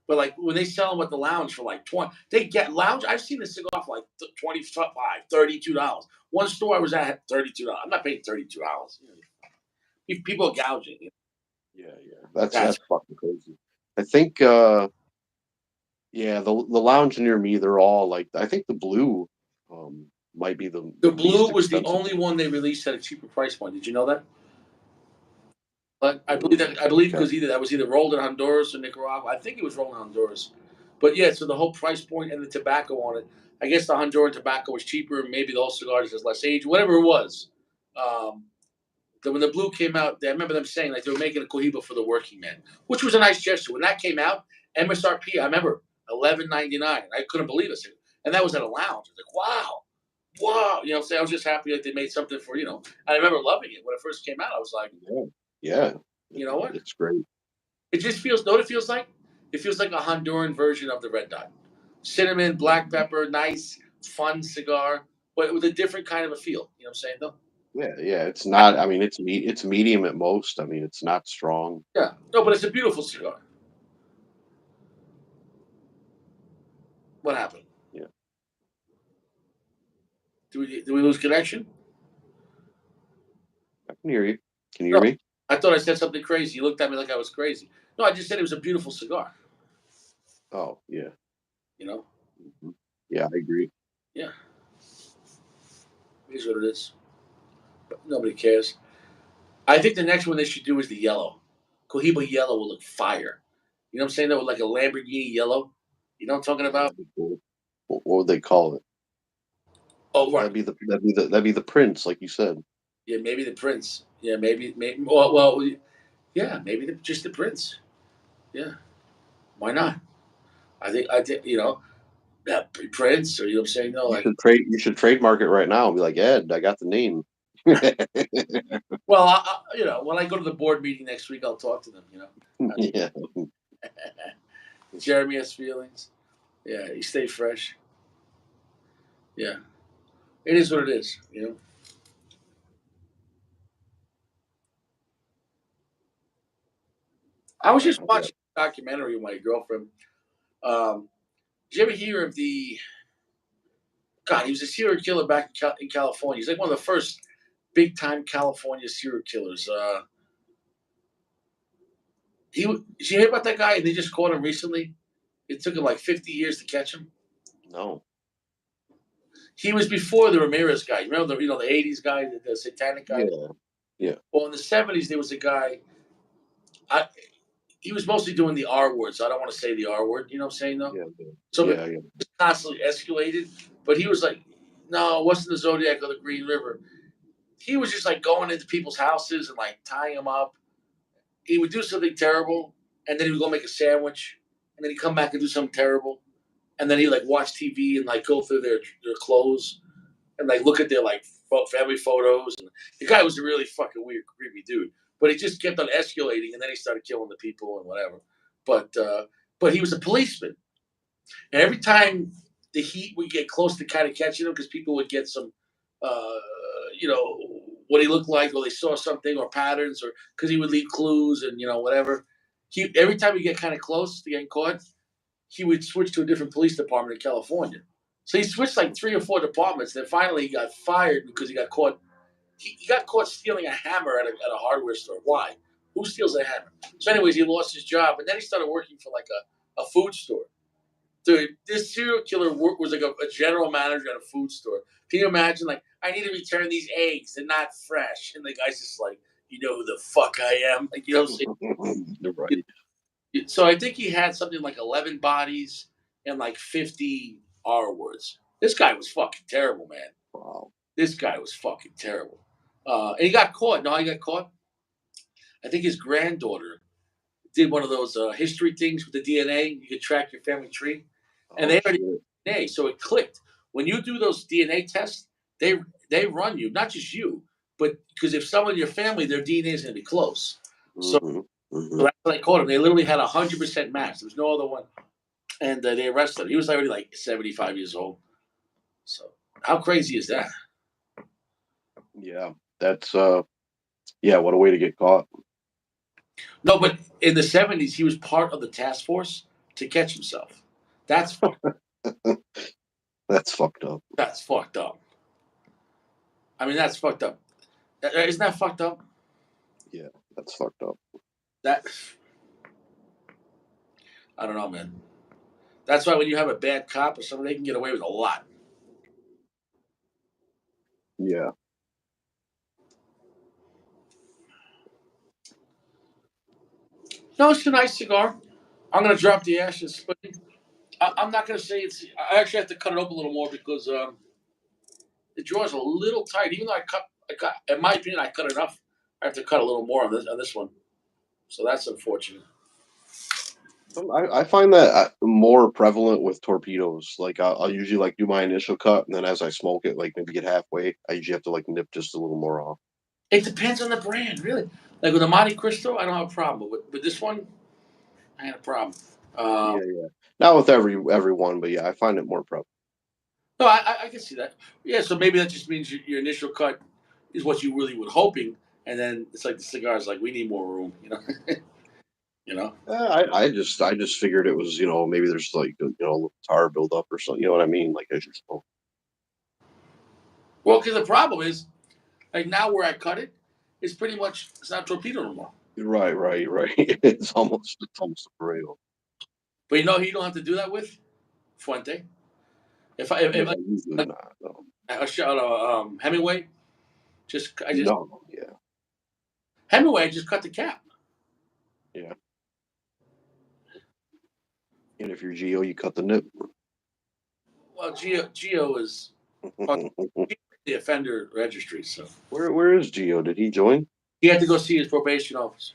But like when they sell them at the lounge for like 20, they get lounge. I've seen this cigar for like 25, $32. One store I was at had $32. I'm not paying $32. People are gouging. Yeah, yeah. That's That's fucking crazy. I think yeah, the lounge near me, they're all like I think the blue might be the the blue least was the expensive only one. one they released at a cheaper price point. Did you know that? But Mm, I believe okay. because either that was either rolled in Honduras or Nicaragua. I think it was rolled in Honduras. But yeah, so the whole price point and the tobacco on it. I guess the Honduran tobacco was cheaper, and maybe the whole cigars has less age, whatever it was. Um, When the blue came out, I remember them saying like they were making a Cohiba for the working man, which was a nice gesture. When that came out, MSRP, I remember $11.99. I couldn't believe it, and that was at a lounge. I was like, wow, wow. You know, I was just happy that they made something for I remember loving it when it first came out. I was like, Yeah. Yeah. you know what? It's great. It just feels. Know what it feels like? It feels like a Honduran version of the Red Dot. Cinnamon, black pepper, nice, fun cigar, but with a different kind of a feel. You know what I'm saying, though? Yeah, yeah. It's not. I mean, it's medium at most. I mean, it's not strong. Yeah. No, but it's a beautiful cigar. What happened? Yeah, Do we lose connection? I can hear you. Can you hear No. me? I thought I said something crazy. You looked at me like I was crazy. No, I just said it was a beautiful cigar. Oh, yeah. You know? Mhm. Yeah, I agree. Yeah. It is what it is. But nobody cares. I think the next one they should do is the yellow. Cohiba yellow will look fire. You know what I'm saying? Though, like a Lamborghini yellow. You know what I'm talking Yeah, about? that'd be cool. What would they call it? Oh, right. That'd be the prince, like you said. Yeah, maybe the Prince. Yeah, maybe. Well, yeah, maybe just the Prince. Yeah, why not? I think that Prince, or you know what I'm saying? No, like, You should trademark it right now and be like, Ed, I got the name. well, when I go to the board meeting next week, I'll talk to them. Yeah. Jeremy has feelings. Yeah, you stay fresh. Yeah, it is what it is. I was Yeah. just watching a documentary with my girlfriend. Um, did you ever hear of the God? He was a serial killer back in California. He's like one of the first big time California serial killers. Did you hear about that guy? They just caught him recently. It took him like 50 years to catch him. No. He was before the Ramirez guy. You remember the 80s guy, the satanic guy? Yeah. Yeah. Well, in the 70s, there was a guy. I, he was mostly doing the R word, so I don't want to say the R word. You know what I'm saying, though? Yeah. So it Yeah. Yeah. constantly escalated. But he was like, no, it wasn't the Zodiac or the Green River. He was just like going into people's houses and like tying them up. He would do something terrible, and then he would go make a sandwich, and then he'd come back and do something terrible, and then he like watch TV and like go through their clothes and like look at their like family photos. And the guy was a really fucking weird, creepy dude. But he just kept on escalating, and then he started killing the people and whatever. But he was a policeman, and every time the heat would get close to kind of catching him, because people would get some, uh, you know, what he looked like, or they saw something, or patterns, or because he would leave clues and whatever. He every time he get kind of close to getting caught, he would switch to a different police department in California. So he switched like 3 or 4 departments. Then finally, he got fired because he got caught. He got caught stealing a hammer at a hardware store. Why? Who steals a hammer? So, anyways, he lost his job, and then he started working for like a food store. Dude, this serial killer was like a general manager at a food store. Can you imagine? Like, I need to return these eggs. They're not fresh. And the guy's just like, you know who the fuck I am? Like, you know what You're I'm right. saying? So I think he had something like 11 bodies and like 50 R words. This guy was fucking terrible, man. Wow. This guy was fucking terrible. And he got caught. No, he got caught. I think his granddaughter did one of those history things with the DNA. You could track your family tree. And Oh they already shit. DNA, so it clicked. When you do those DNA tests, they they run you, not just you, but because if someone in your family, their DNA is going to be close. So, Hmm. so Hmm. that's what I caught him. They literally had 100% match. There was no other one, and they arrested him. He was already like 75 years old. So how crazy is that? Yeah. That's Yeah. What a way to get caught. No, but in the 70s, he was part of the task force to catch himself. That's That's fucked up. that's fucked up. I mean, that's fucked up. Isn't that fucked up? Yeah. That's fucked up. That I don't know, man. That's why when you have a bad cop or something, they can get away with a lot. Yeah. No, it's a nice cigar. I'm gonna drop the ashes, but I'm not gonna say it's. I actually have to cut it up a little more because the draw's a little tight. Even though in my opinion, I cut enough. I have to cut a little more on this one, so that's unfortunate. I find that more prevalent with torpedoes. Like I'll usually like do my initial cut, and then as I smoke it, like maybe get halfway, I usually have to like nip just a little more off. It depends on the brand, really. Like with the Monte Cristo, I don't have a problem, but with this one, I had a problem. Um, Yeah, yeah. Not with everyone, but yeah, I find it more prevalent. no, I can see that. Yeah, so maybe that just means your initial cut is what you really were hoping, and then it's like the cigars, like we need more room, you know. I just figured it was maybe there's like a little tar buildup or something. You know what I mean? Like as you smoke. Well, because the problem is, like now where I cut it, it's pretty much it's not torpedo no more. Right, right, right. It's almost a Pareto. But you know, who you don't have to do that with Fuente. If Yeah, usually not. No, I shot Hemingway, I just no, yeah, Hemingway, I just cut the cap. yeah. And if you're Geo, you cut the nip. Well, Geo is on the offender registry, so Where is Geo? Did he join? he had to go see his probation officer.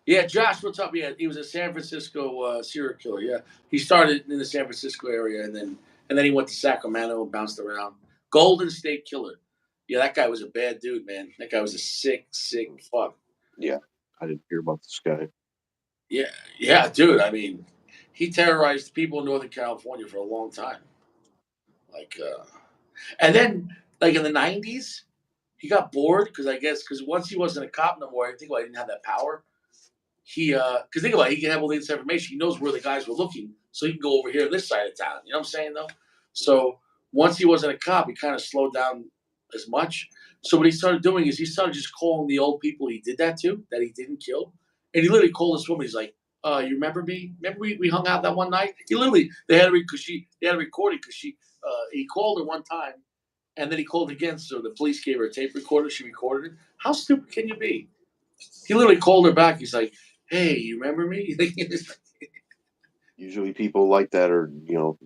Yeah, Josh, what's up? Yeah, he was a San Francisco serial killer. Yeah, he started in the San Francisco area, and then he went to Sacramento and bounced around. Golden State Killer. Yeah, that guy was a bad dude, man. That guy was a sick fuck. Yeah, I didn't hear about this guy. Yeah, yeah, dude. I mean, he terrorized people in Northern California for a long time. Like, and then like in the '90s, he got bored because I guess because once he wasn't a cop no more, I think he didn't have that power. He because think about it, he can have all this information. He knows where the guys were looking, so he can go over here on this side of town. You know what I'm saying though? So once he wasn't a cop, he kind of slowed down as much. So what he started doing is he started just calling the old people he did that to, that he didn't kill, and he literally called this woman. He's like, you remember me? Remember we hung out that one night?" He literally they had to record it because he called her one time, and then he called again. So the police gave her a tape recorder. She recorded it. How stupid can you be? He literally called her back. He's like, "Hey, you remember me?" Usually, people like that are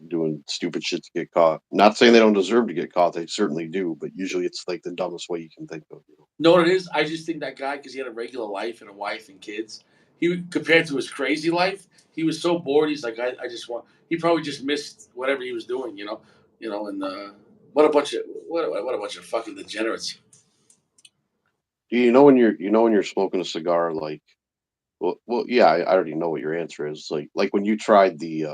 doing stupid shit to get caught. Not saying they don't deserve to get caught; they certainly do. But usually, it's like the dumbest way you can think of. Know what it is? I just think that guy, because he had a regular life and a wife and kids, compared to his crazy life, he was so bored. He's like, I just want. He probably just missed whatever he was doing, And what a bunch of fucking degenerates. You know when you're smoking a cigar, like well, yeah, I already know what your answer is. Like when you tried the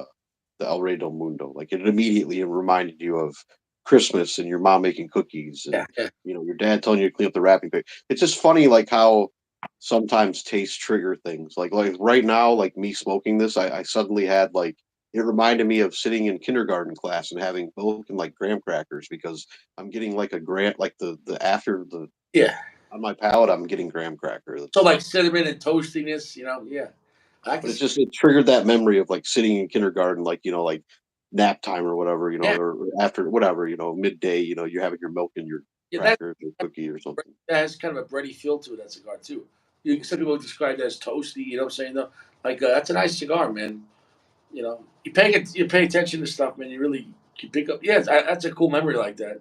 El Rey del Mundo, like it immediately reminded you of Christmas and your mom making cookies Yeah, and yeah, your dad telling you to clean up the wrapping paper. It's just funny, like how sometimes tastes trigger things. Like right now, like me smoking this, I suddenly had like it reminded me of sitting in kindergarten class and having milk and like graham crackers because I'm getting like a grant like the after the yeah. on my palate I'm getting graham cracker. So That's like cinnamon and toastiness, yeah. I can But it's see. just it triggered that memory of like sitting in kindergarten, like like nap time or whatever, Yeah, or after whatever, midday, you're having your milk and your yeah. crackers or cookie or something. That has kind of a bready feel to it. That cigar too. Some people describe it as toasty. You know what I'm saying? Though, like that's a nice cigar, man. You pay attention to stuff, man. You pick up. Yeah, that's a cool memory like that.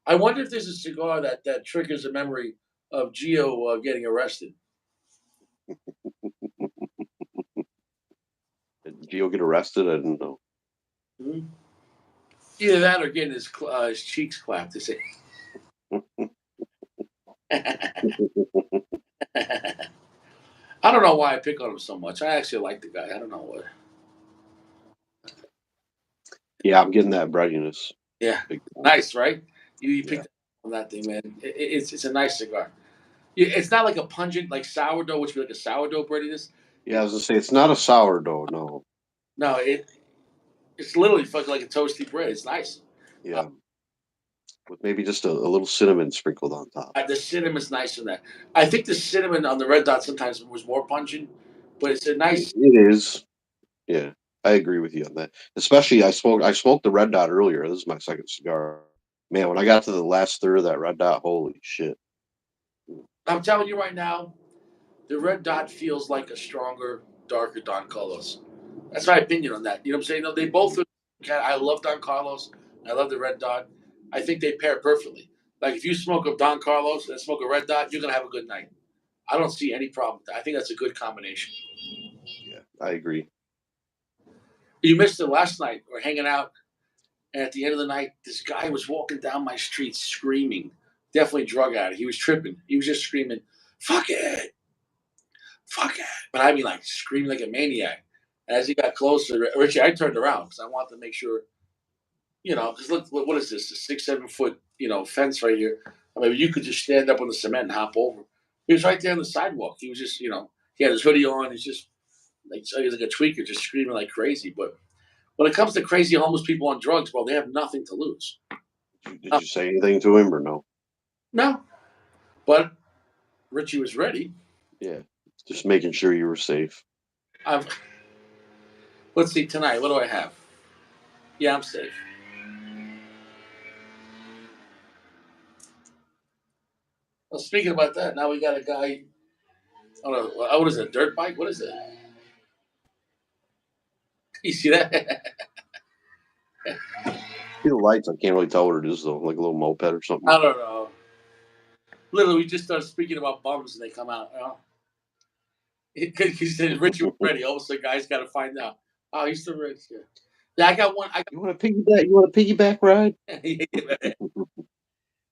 I wonder if there's a cigar that triggers a memory of Geo getting arrested. Did Gio get arrested? I didn't know. Mhm. Either that or getting his cheeks clapped. To say, I don't know why I pick on him so much. I actually like the guy. I don't know what. Yeah, I'm getting that breadiness. Yeah, Big time. nice, right? You Yeah. picked up on that thing, man. It's a nice cigar. It's not like a pungent like sourdough, which would be like a sourdough breadiness. Yeah, I was gonna say it's not a sourdough, no. No, it's literally fucking like a toasty bread. It's nice. Uh, Yeah. With maybe just a little cinnamon sprinkled on top. the cinnamon's nice in that. I think the cinnamon on the red dot sometimes was more pungent, but it's a It, nice. it is. Yeah. I agree with you on that. Especially I smoked the red dot earlier. This is my second cigar. Man, when I got to the last third of that red dot, holy shit. I'm telling you right now, the red dot feels like a stronger, darker Don Carlos. That's my opinion on that. You know what I'm saying? No, they both. I love Don Carlos. I love the red dot. I think they pair perfectly. Like if you smoke a Don Carlos and smoke a Red Dot, you're gonna have a good night. I don't see any problem with that. I think that's a good combination. Yeah, I agree. You missed it last night. We're hanging out, and at the end of the night, this guy was walking down my street screaming. Definitely drug addict. He was tripping. He was just screaming, "Fuck it, fuck it!" But I mean, like screaming like a maniac. And as he got closer, Richie, I turned around because I wanted to make sure, because look, what is this? A 6, 7 foot, fence right here. I mean, you could just stand up on the cement and hop over. He was right there on the sidewalk. He was just, he had his hoodie on. He's just like, so he was like a tweaker, just screaming like crazy. But when it comes to crazy homeless people on drugs, well, they have nothing to lose. Did you say anything to him or no? No, but Richie was ready. Yeah, just making sure you were safe. I've, let's see tonight. What do I have? Yeah, I'm safe. Well, speaking about that, now we got a guy on a what is it? A dirt bike? What is it? You see that? See the lights? I can't really tell what it is though. Like a little moped or something. I don't know. Literally, we just started speaking about bums and they come out. He said Richie was ready. All of a sudden, guys got to find out. Oh, he's still rich. Yeah. Yeah, I got one. You want a piggyback? You want a piggyback ride?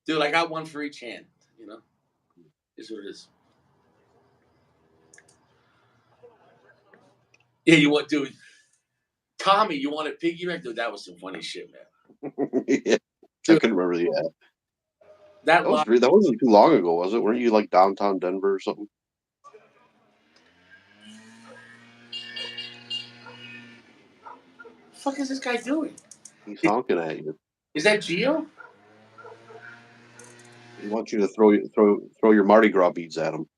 Dude, I got one for each hand. You know, is what it is. Yeah, you want, dude? Tommy, you want a piggyback? Dude, that was some funny shit, man. Yeah, I Dude, couldn't remember the ad. that lot. That wasn't too long ago, was it? Weren't you like downtown Denver or something? The fuck is this guy doing? He's honking at you. Is that Gio? He wants you to throw your Mardi Gras beads at him.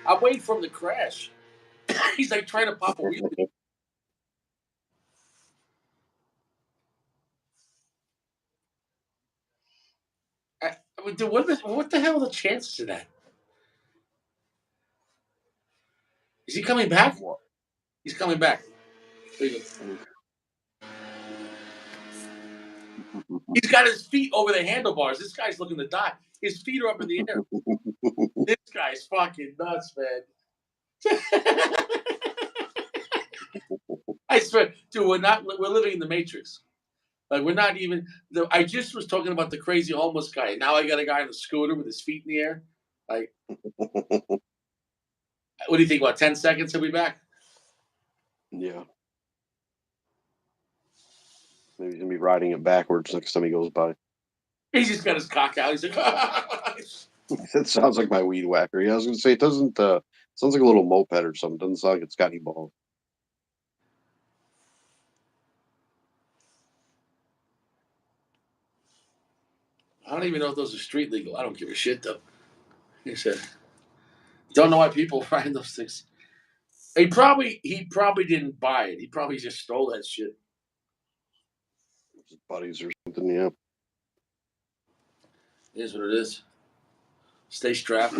I'm waiting for him to crash. He's like trying to pop a wheel. I mean, dude, what the hell are the chances of that? Is he coming back? What? He's coming back. There you go. He's got his feet over the handlebars. This guy's looking to die. His feet are up in the air. This guy's fucking nuts, man. I swear, dude, we're living in the Matrix. Like we're not even. I just was talking about the crazy homeless guy. Now I got a guy on a scooter with his feet in the air. Like, what do you think? About 10 seconds, he'll be back. Yeah. Maybe he's gonna be riding it backwards next time he goes by. He's just got his cock out. He's like, That sounds like my weed whacker. Yeah, I was gonna say it doesn't. Sounds like a little moped or something. Doesn't sound like it's got any balls. I don't even know if those are street legal. I don't give a shit though. He said, don't know why people find those things. He probably didn't buy it. He probably just stole that shit. His buddies or something. Yeah. It is what it is. Stay strapped.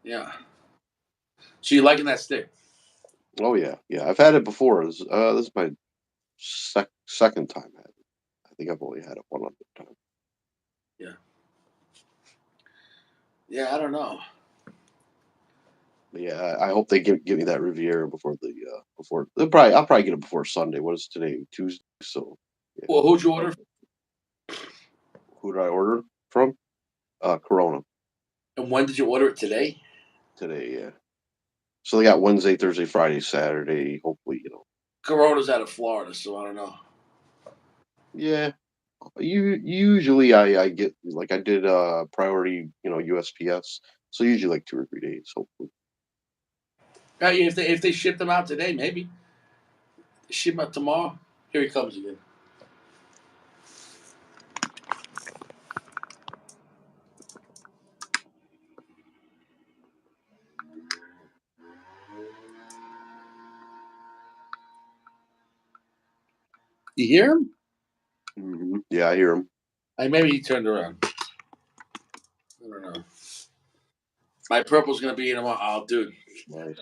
Yeah. So you liking that stick? Oh yeah, yeah. I've had it before. This is my second time had it. I think I've only had it one other time. Yeah. Yeah, I don't know. But yeah, I hope they give me that Riviera before I'll probably get it before Sunday. What is today? Tuesday. So yeah. Well, who'd you order? Who did I order from? Corona And when did you order it today? today. Yeah. So they got Wednesday, Thursday, Friday, Saturday. Hopefully, Corona's out of Florida, so I don't know. Yeah. Usually I get like I did priority, USPS. So usually like 2 or 3 days, hopefully. If they ship them out today, maybe ship them out tomorrow. Here he comes again. You hear him? Yeah, I hear them. Maybe he turned around. I don't know. My purple's gonna be in tomorrow. Oh, dude. Nice.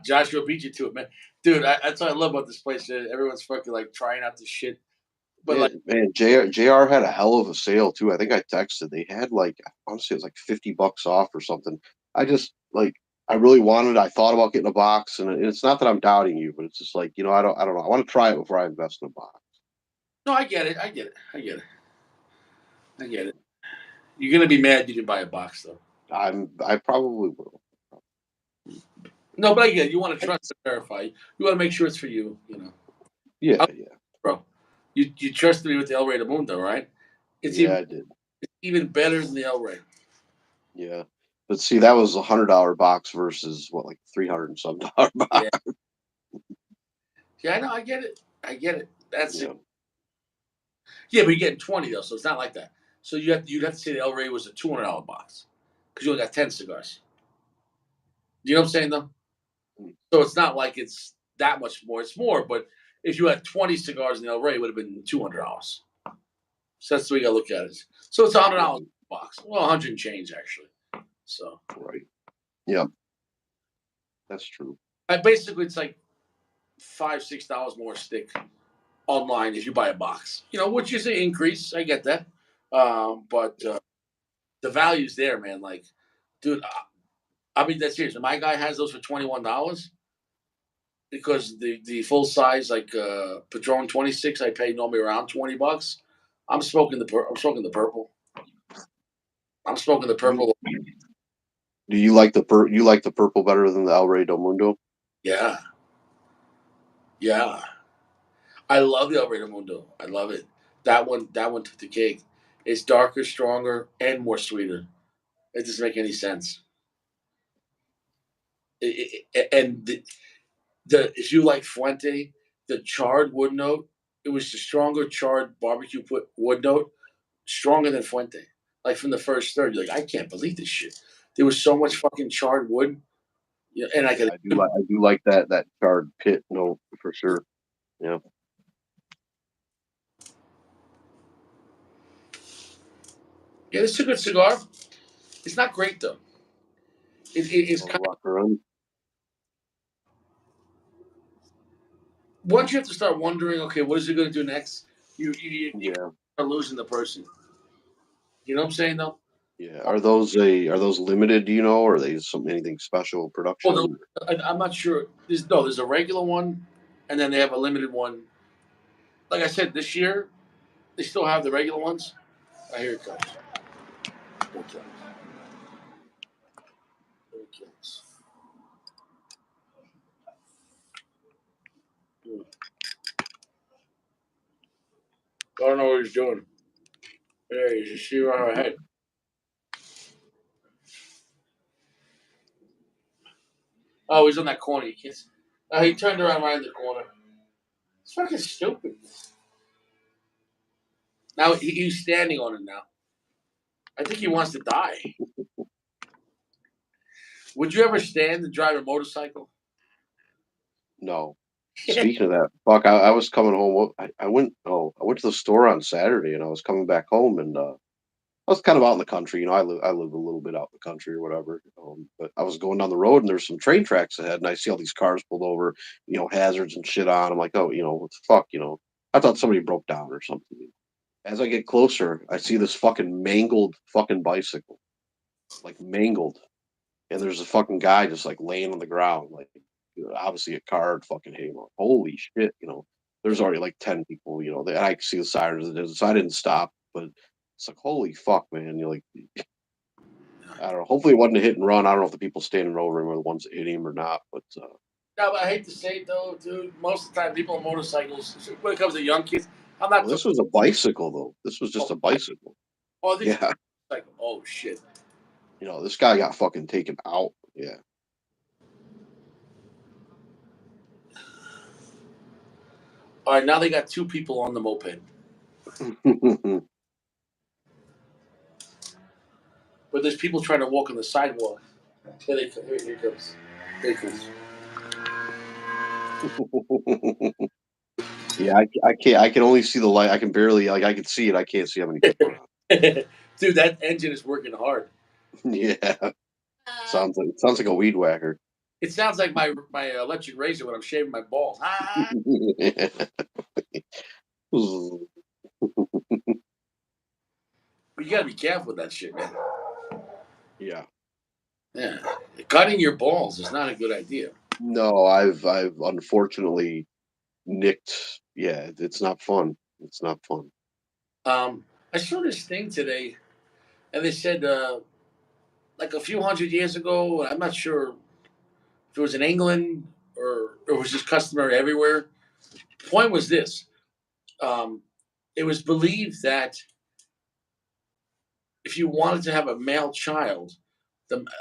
Joshua beat you to it, man. Dude, that's what I love about this place. Everyone's fucking like trying out this shit. But like, Man, JR had a hell of a sale too. I think I texted. They had like, honestly, it was like $50 off or something. I just like, I really wanted. I thought about getting a box, and it's not that I'm doubting you, but it's just like, I don't know. I want to try it before I invest in a box. no, I get it. I get it. I get it. I get it. You're gonna be mad you didn't buy a box though. I probably will. No, but I get it. You want to trust and verify. You want to make sure it's for you. You know, Yeah, oh, yeah, bro. You trusted me with the El Rey del Mundo, right? It's yeah. even I did. even better than the El Rey. Yeah, but see, that was $100 box versus what, like 300 and some dollar Yeah, box. yeah. I know. I get it. I get it. That's it. Yeah, Yeah, but you're getting 20 though, so it's not like that. So you'd have to say the El Rey was a $200 box because you only got 10 cigars. You know what I'm saying though? mm, So it's not like it's that much more. It's more, but if you had 20 cigars in the El Rey, it would have been $200. So that's the way you got to look at it. So it's $100 right, box. Well, 100 and change actually. So right. Yeah, that's true. basically it's like $5, $6 more stick online if you buy a box. You know, which is an increase. I get that, but the value's there, man. Like, dude, I mean that's serious. My guy has those for $21 because the full size like Padron 26 I pay normally around $20. I'm smoking the purple. I'm smoking the You, purple. do you like the purple better than the El Rey del Mundo? Yeah, yeah. I love the El Rey del Mundo. I love it. That one took the cake. It's darker, stronger, and more sweeter. It doesn't make any sense. And the if you like Fuente, the charred wood note, it was the stronger charred barbecue put wood note, stronger than Fuente. Like from the first third, you're like, I can't believe this shit. There was so much fucking charred wood. Yeah, and I Yeah, could I do like that charred pit note for sure. Yeah, yeah, it's a good cigar. It's not great though. It's oh, kind of rock around. once you have to start wondering, okay, what is it going to do next? You Yeah, start losing the person. You know what I'm saying though? yeah. Are those limited? Do you know? Or are they anything special Well, production? I'm not sure. There's a regular one, and then they have a limited one. Like I said, this year they still have the regular ones. Here it comes. Here it comes. Here it comes. Hmm. I don't know what he's doing. Yeah, you should see around her head. Oh, he's on that corner. You can't. He turned around right in the corner. It's fucking stupid. Now he's standing on it now. I think he wants to die. Would you ever stand and drive a motorcycle? No. Speaking of that, fuck, I was coming home. I went to the store on Saturday, and I was coming back home, and I was kind of out in the country. I live a little bit out in the country or whatever. But I was going down the road, and there's some train tracks ahead, and I see all these cars pulled over, hazards and shit on. I'm like, oh, what the fuck, I thought somebody broke down or something. As I get closer, I see this fucking mangled fucking bicycle, like mangled, and there's a fucking guy just like laying on the ground, like obviously a car had fucking hit him. Holy shit, there's already like 10 people, and I could see the sirens, so I didn't stop, but it's like holy fuck, man. You're like, I don't know. Hopefully it wasn't a hit and run. I don't know if the people standing over him are the ones that hit him or not, but No, but I hate to say it though, dude. Most of the time, people on motorcycles, when it comes to young kids, I'm not well, talking. this was a bicycle though. This was Oh, just a bicycle. this is Yeah, like, oh shit. this guy got fucking taken out. Yeah. All right, now they got two people on the moped, but there's people trying to walk on the sidewalk. Here it comes. Here it comes. Yeah, I can't. I can only see the light. I can barely like. I can see it. I can't see how many people are on. Dude, that engine is working hard. Yeah, sounds like a weed whacker. It sounds like my electric razor when I'm shaving my balls. Ah. But you got to be careful with that shit, man. Yeah. Yeah, cutting your balls is not a good idea. No, I've unfortunately nicked. Yeah, it's not fun. It's not fun. I saw this thing today, and they said like a few hundred years ago. I'm not sure if it was in England or it was just customary everywhere. Point was this: um, it was believed that if you wanted to have a male child,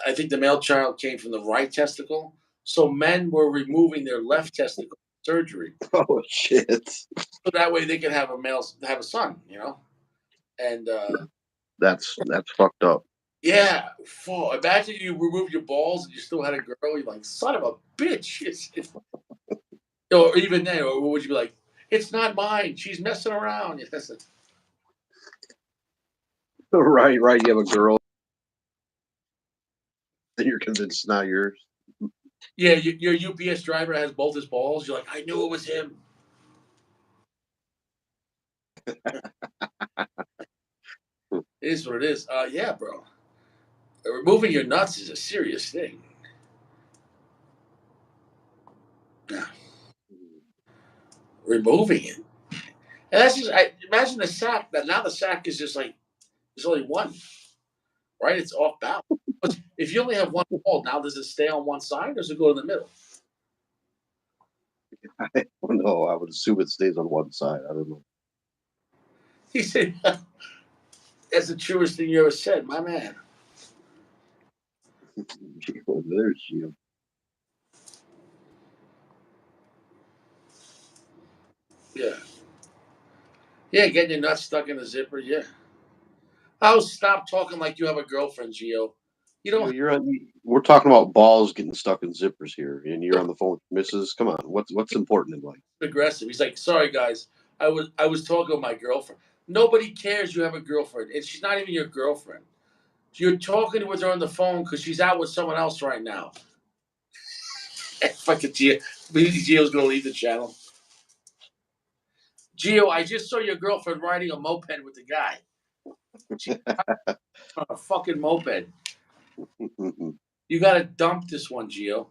I think the male child came from the right testicle. So men were removing their left testicle surgery, Oh shit. so that way they could have have a son. And That's fucked up. yeah, imagine you remove your balls and you still had a girl. You're like, son of a bitch. Or even then, or would you be like, it's not mine. She's messing around. Yes. Right, right. You have a girl and you're convinced it's not yours. Yeah, your UPS driver has both his balls. You're like, I knew it was him. It is what it is. Yeah, bro. Removing your nuts is a serious thing. Yeah, removing it. And that's just, imagine the sack. That now the sack is just like, there's only one, right? It's off balance. But if you only have one ball, now does it stay on one side or does it go in the middle? I don't know. I would assume it stays on one side. I don't know. He said, that's the truest thing you ever said, my man. Well, there's you. Yeah. Yeah, getting your nuts stuck in a zipper. Yeah. Oh, stop talking like you have a girlfriend, Gio. You don't You're on. We're talking about balls getting stuck in zippers here, and you're on the phone with Mrs. Come on, what's important in life? aggressive. He's like, sorry guys, I was talking to my girlfriend. Nobody cares you have a girlfriend, and she's not even your girlfriend. You're talking with her on the phone because she's out with someone else right now. Fucking Gio, maybe Gio's gonna leave the channel. Gio, I just saw your girlfriend riding a moped with the guy. She's on a fucking moped. You gotta dump this one, Gio.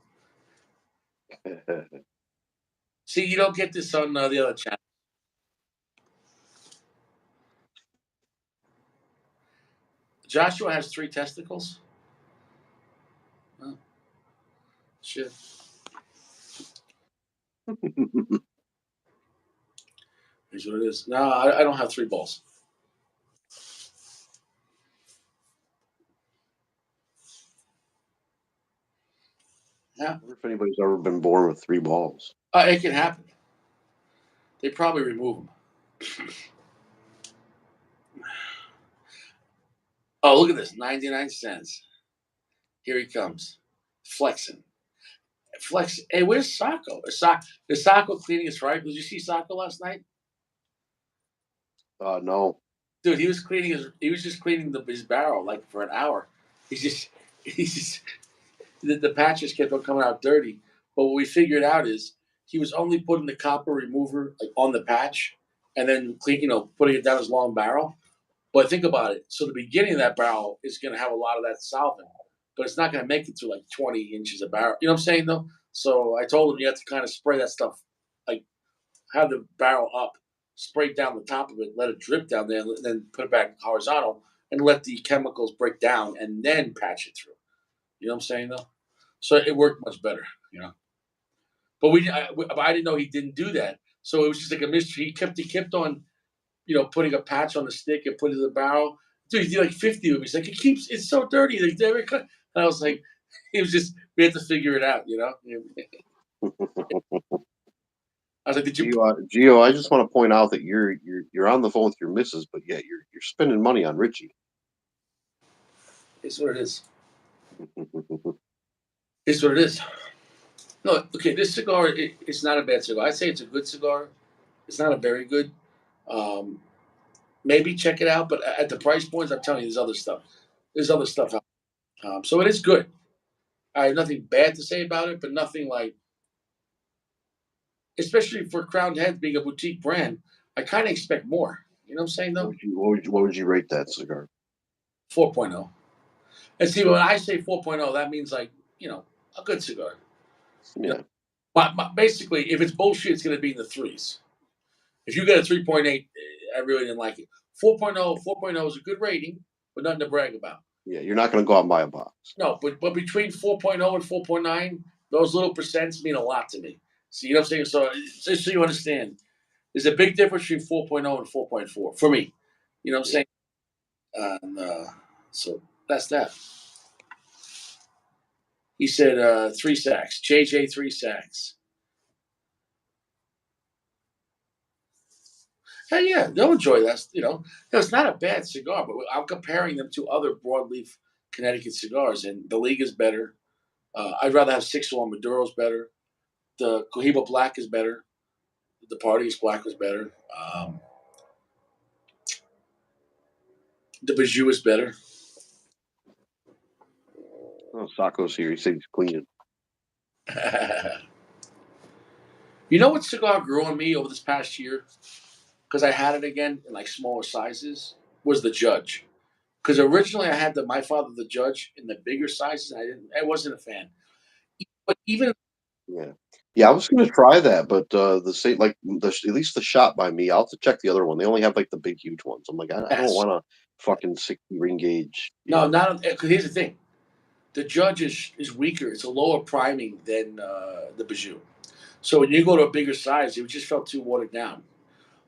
See, you don't get this on the other channel. Joshua has three testicles. Oh, shit. Here's what it is. No, I don't have three balls. Yeah, I wonder if anybody's ever been born with three balls. it can happen. They probably remove them. Oh, look at this, 99 cents. Here he comes, flexing, flex. Hey, where's Sacco? Is Sacco cleaning his right? Did you see Sacco last night? No. Dude, he was cleaning his. He was just cleaning his barrel like for an hour. He's just. He's just. The patches kept on coming out dirty. But what we figured out is he was only putting the copper remover like on the patch, and then clean, putting it down his long barrel. But think about it. So the beginning of that barrel is going to have a lot of that solvent, but it's not going to make it to like 20 inches of barrel. You know what I'm saying though? So I told him you have to kind of spray that stuff, like have the barrel up, spray down the top of it, let it drip down there, and then put it back horizontal, and let the chemicals break down, and then patch it through. You know what I'm saying though? So it worked much better. You know, but I didn't know he didn't do that. So it was just like a mystery. He kept on putting a patch on the stick and put it in the barrel. Dude, he did like 50 of them. He's like, it's so dirty. Like, and I was like, it was just, we had to figure it out. I was like, did you? Gio, I just want to point out that you're on the phone with your missus, but yet you're spending money on Richie. It's what it is. It's what it is. No, okay, this cigar, it's not a bad cigar. I'd say it's a good cigar. It's not a very good. Um, Maybe check it out, but at the price points, I'm telling you, there's other stuff. There's other stuff out. So it is good. I have nothing bad to say about it, but nothing like, especially for Crowned Heads being a boutique brand, I kind of expect more. You know what I'm saying? Though What would you rate that cigar? 4.0. And see, when I say 4.0, that means like a good cigar. You know, Yeah, basically, if it's bullshit, it's going to be in the threes. If you get a 3.8, I really didn't like it. 4.0 is a good rating, but nothing to brag about. yeah. You're not going to go out and buy a box. No, but between 4.0 and 4.9, those little percents mean a lot to me. See, you know what I'm saying? So just so you understand, there's a big difference between 4.0 and 4.4 for me. You know what I'm Yeah. saying? And, so that's that. He said 3 sacks. JJ 3 sacks. Hell yeah, they'll enjoy that. It's not a bad cigar, but I'm comparing them to other broadleaf Connecticut cigars, and the League is better. I'd rather have 6 Maduro's better. The Cohiba Black is better. The Party's Black was better. The Bijou is better. Oh, Sacco's here. He said he's cleaning. You know what cigar grew on me over this past year? Because I had it again in like smaller sizes. Was the Judge? Because originally I had my father the Judge in the bigger sizes. I wasn't a fan. But even Yeah. Yeah, I was gonna try that, but the same like at least the shop by me. I'll have to check the other one. They only have like the big huge ones. I'm like, I don't yes, want a fucking 60 ring gauge. no, not because here's the thing: the Judge is weaker. It's a lower priming than the Bijou. So when you go to a bigger size, it just felt too watered down.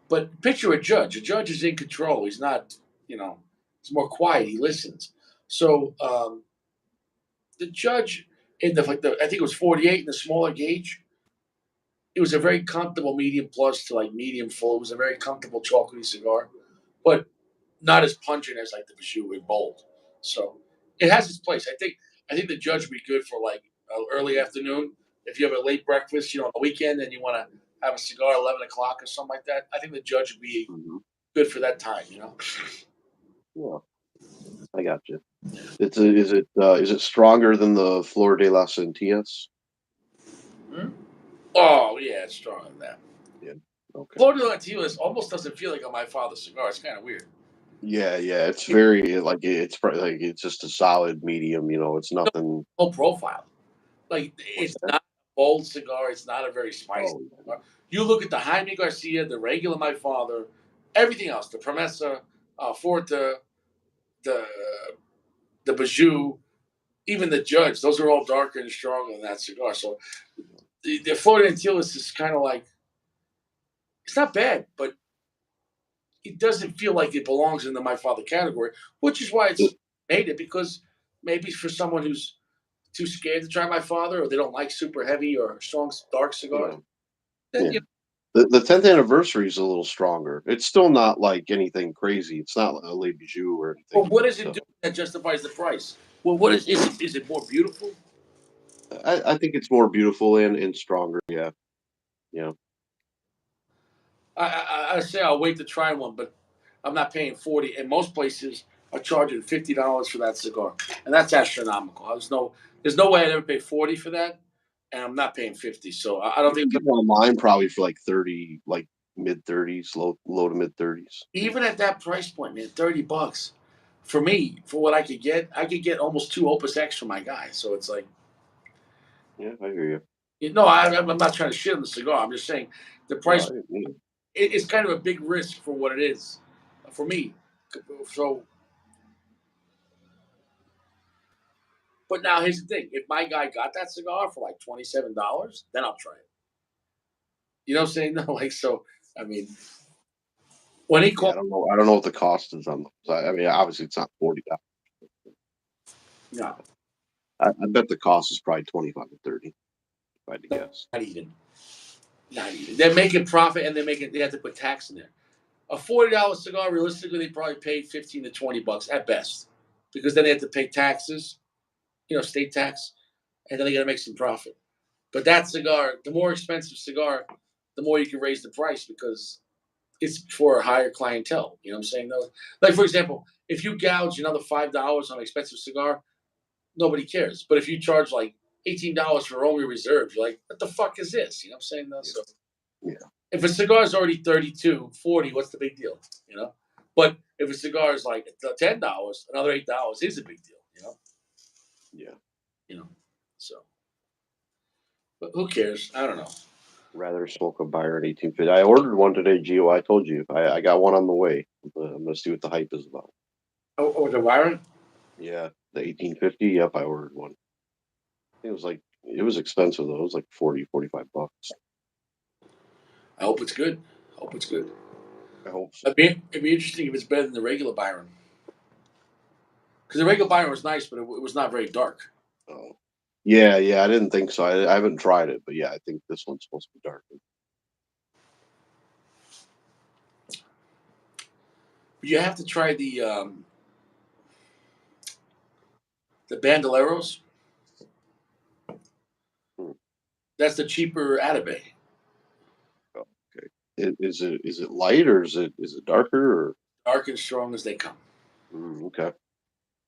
But picture a judge. A judge is in control. He's not, he's more quiet. He listens. So the judge in I think it was 48 in the smaller gauge. It was a very comfortable medium plus to like medium full. It was a very comfortable chocolatey cigar, but not as pungent as like the Bijou and bold. So it has its place. I think the judge would be good for like early afternoon. If you have a late breakfast, on the weekend, and you want to have a cigar 11 o'clock or something like that. I think the judge would be Mhm. good for that time. Yeah, I got you. Is it stronger than the Flor de las Antillas? Hmm? Oh yeah, it's stronger than that. Yeah. Okay. Florida Latinos almost doesn't feel like a my father's cigar. It's kind of weird. Yeah, yeah. It's It's very like it's probably like it's just a solid medium. It's no nothing. low profile. Like What's it's that? not a bold cigar. It's not a very spicy Oh, cigar. You look at the Jaime Garcia, the regular my father, everything else, the Promesa, Forte, the the Bijou, even the Judge. Those are all darker and stronger than that cigar. So the Florida Antilles is kind of like it's not bad, but it doesn't feel like it belongs in the my father category, which is why yeah. it's made it because maybe for someone who's too scared to try my father or they don't like super heavy or strong dark cigars, Yeah. then Yeah. The 10th anniversary is a little stronger. It's still not like anything crazy. It's not a Le Bijou or well, anything, what but does it do that justifies the price? Well, what is it more beautiful? I think it's more beautiful and stronger. Yeah, yeah, I say I'll wait to try one, but I'm not paying 40. And most places are charging $50 for that cigar, and that's astronomical. There's no way I'd ever pay 40 for that, and I'm not paying 50. So I don't you think can get it online probably for like 30, like mid 30s, low to mid 30s. even at that price point, man, $30 for me for what I could get almost two Opus X for my guy. So it's like, Yeah, I hear you. I'm not trying to shit on the cigar. I'm just saying the No, price yeah, it's kind of a big risk for what it is for me. So, but now here's the thing: if my guy got that cigar for like $27, then I'll try it. You know what I'm saying? No, like so. I mean, when he yeah. called, I don't know what the cost is on those. I mean, obviously it's not $40. no, I bet the cost is probably 25 to 30. If I had to guess. not even, not even. They're making profit and they have to put tax in there. A $40 cigar, realistically, they probably pay 15 to 20 bucks at best, because then they have to pay taxes, state tax, and then they got to make some profit. But that cigar, the more expensive cigar, the more you can raise the price because it's for a higher clientele. You know what I'm saying? Though, like for example, if you gouge another $5 on an expensive cigar, nobody cares. But if you charge like $18 for Romeo Reserve, you're like, what the fuck is this? You know what I'm saying? Though, Yeah, so yeah. If a cigar is already 32, 40, what's the big deal? You know? But if a cigar is like $10, another $8 is a big deal, you know? Yeah. You know. So but who cares? I don't know. Rather smoke a Byron 1850. I ordered one today, Gio. I told you. I got one on the way. I'm gonna see what the hype is about. Oh, the Byron? Yeah, the 1850. Yep, I ordered one. It was expensive though. It was like 40, 45 bucks. I hope it's good. I hope it's good. I hope so. It'd be interesting if it's better than the regular Byron. Because the regular Byron was nice, but it was not very dark. Oh, yeah, yeah. I didn't think so. I haven't tried it, but yeah, I think this one's supposed to be darker. But you have to try the Bandoleros. Hmm. That's the cheaper Atabey. Oh, okay. Is it light or is it darker or? Dark and strong as they come. Okay.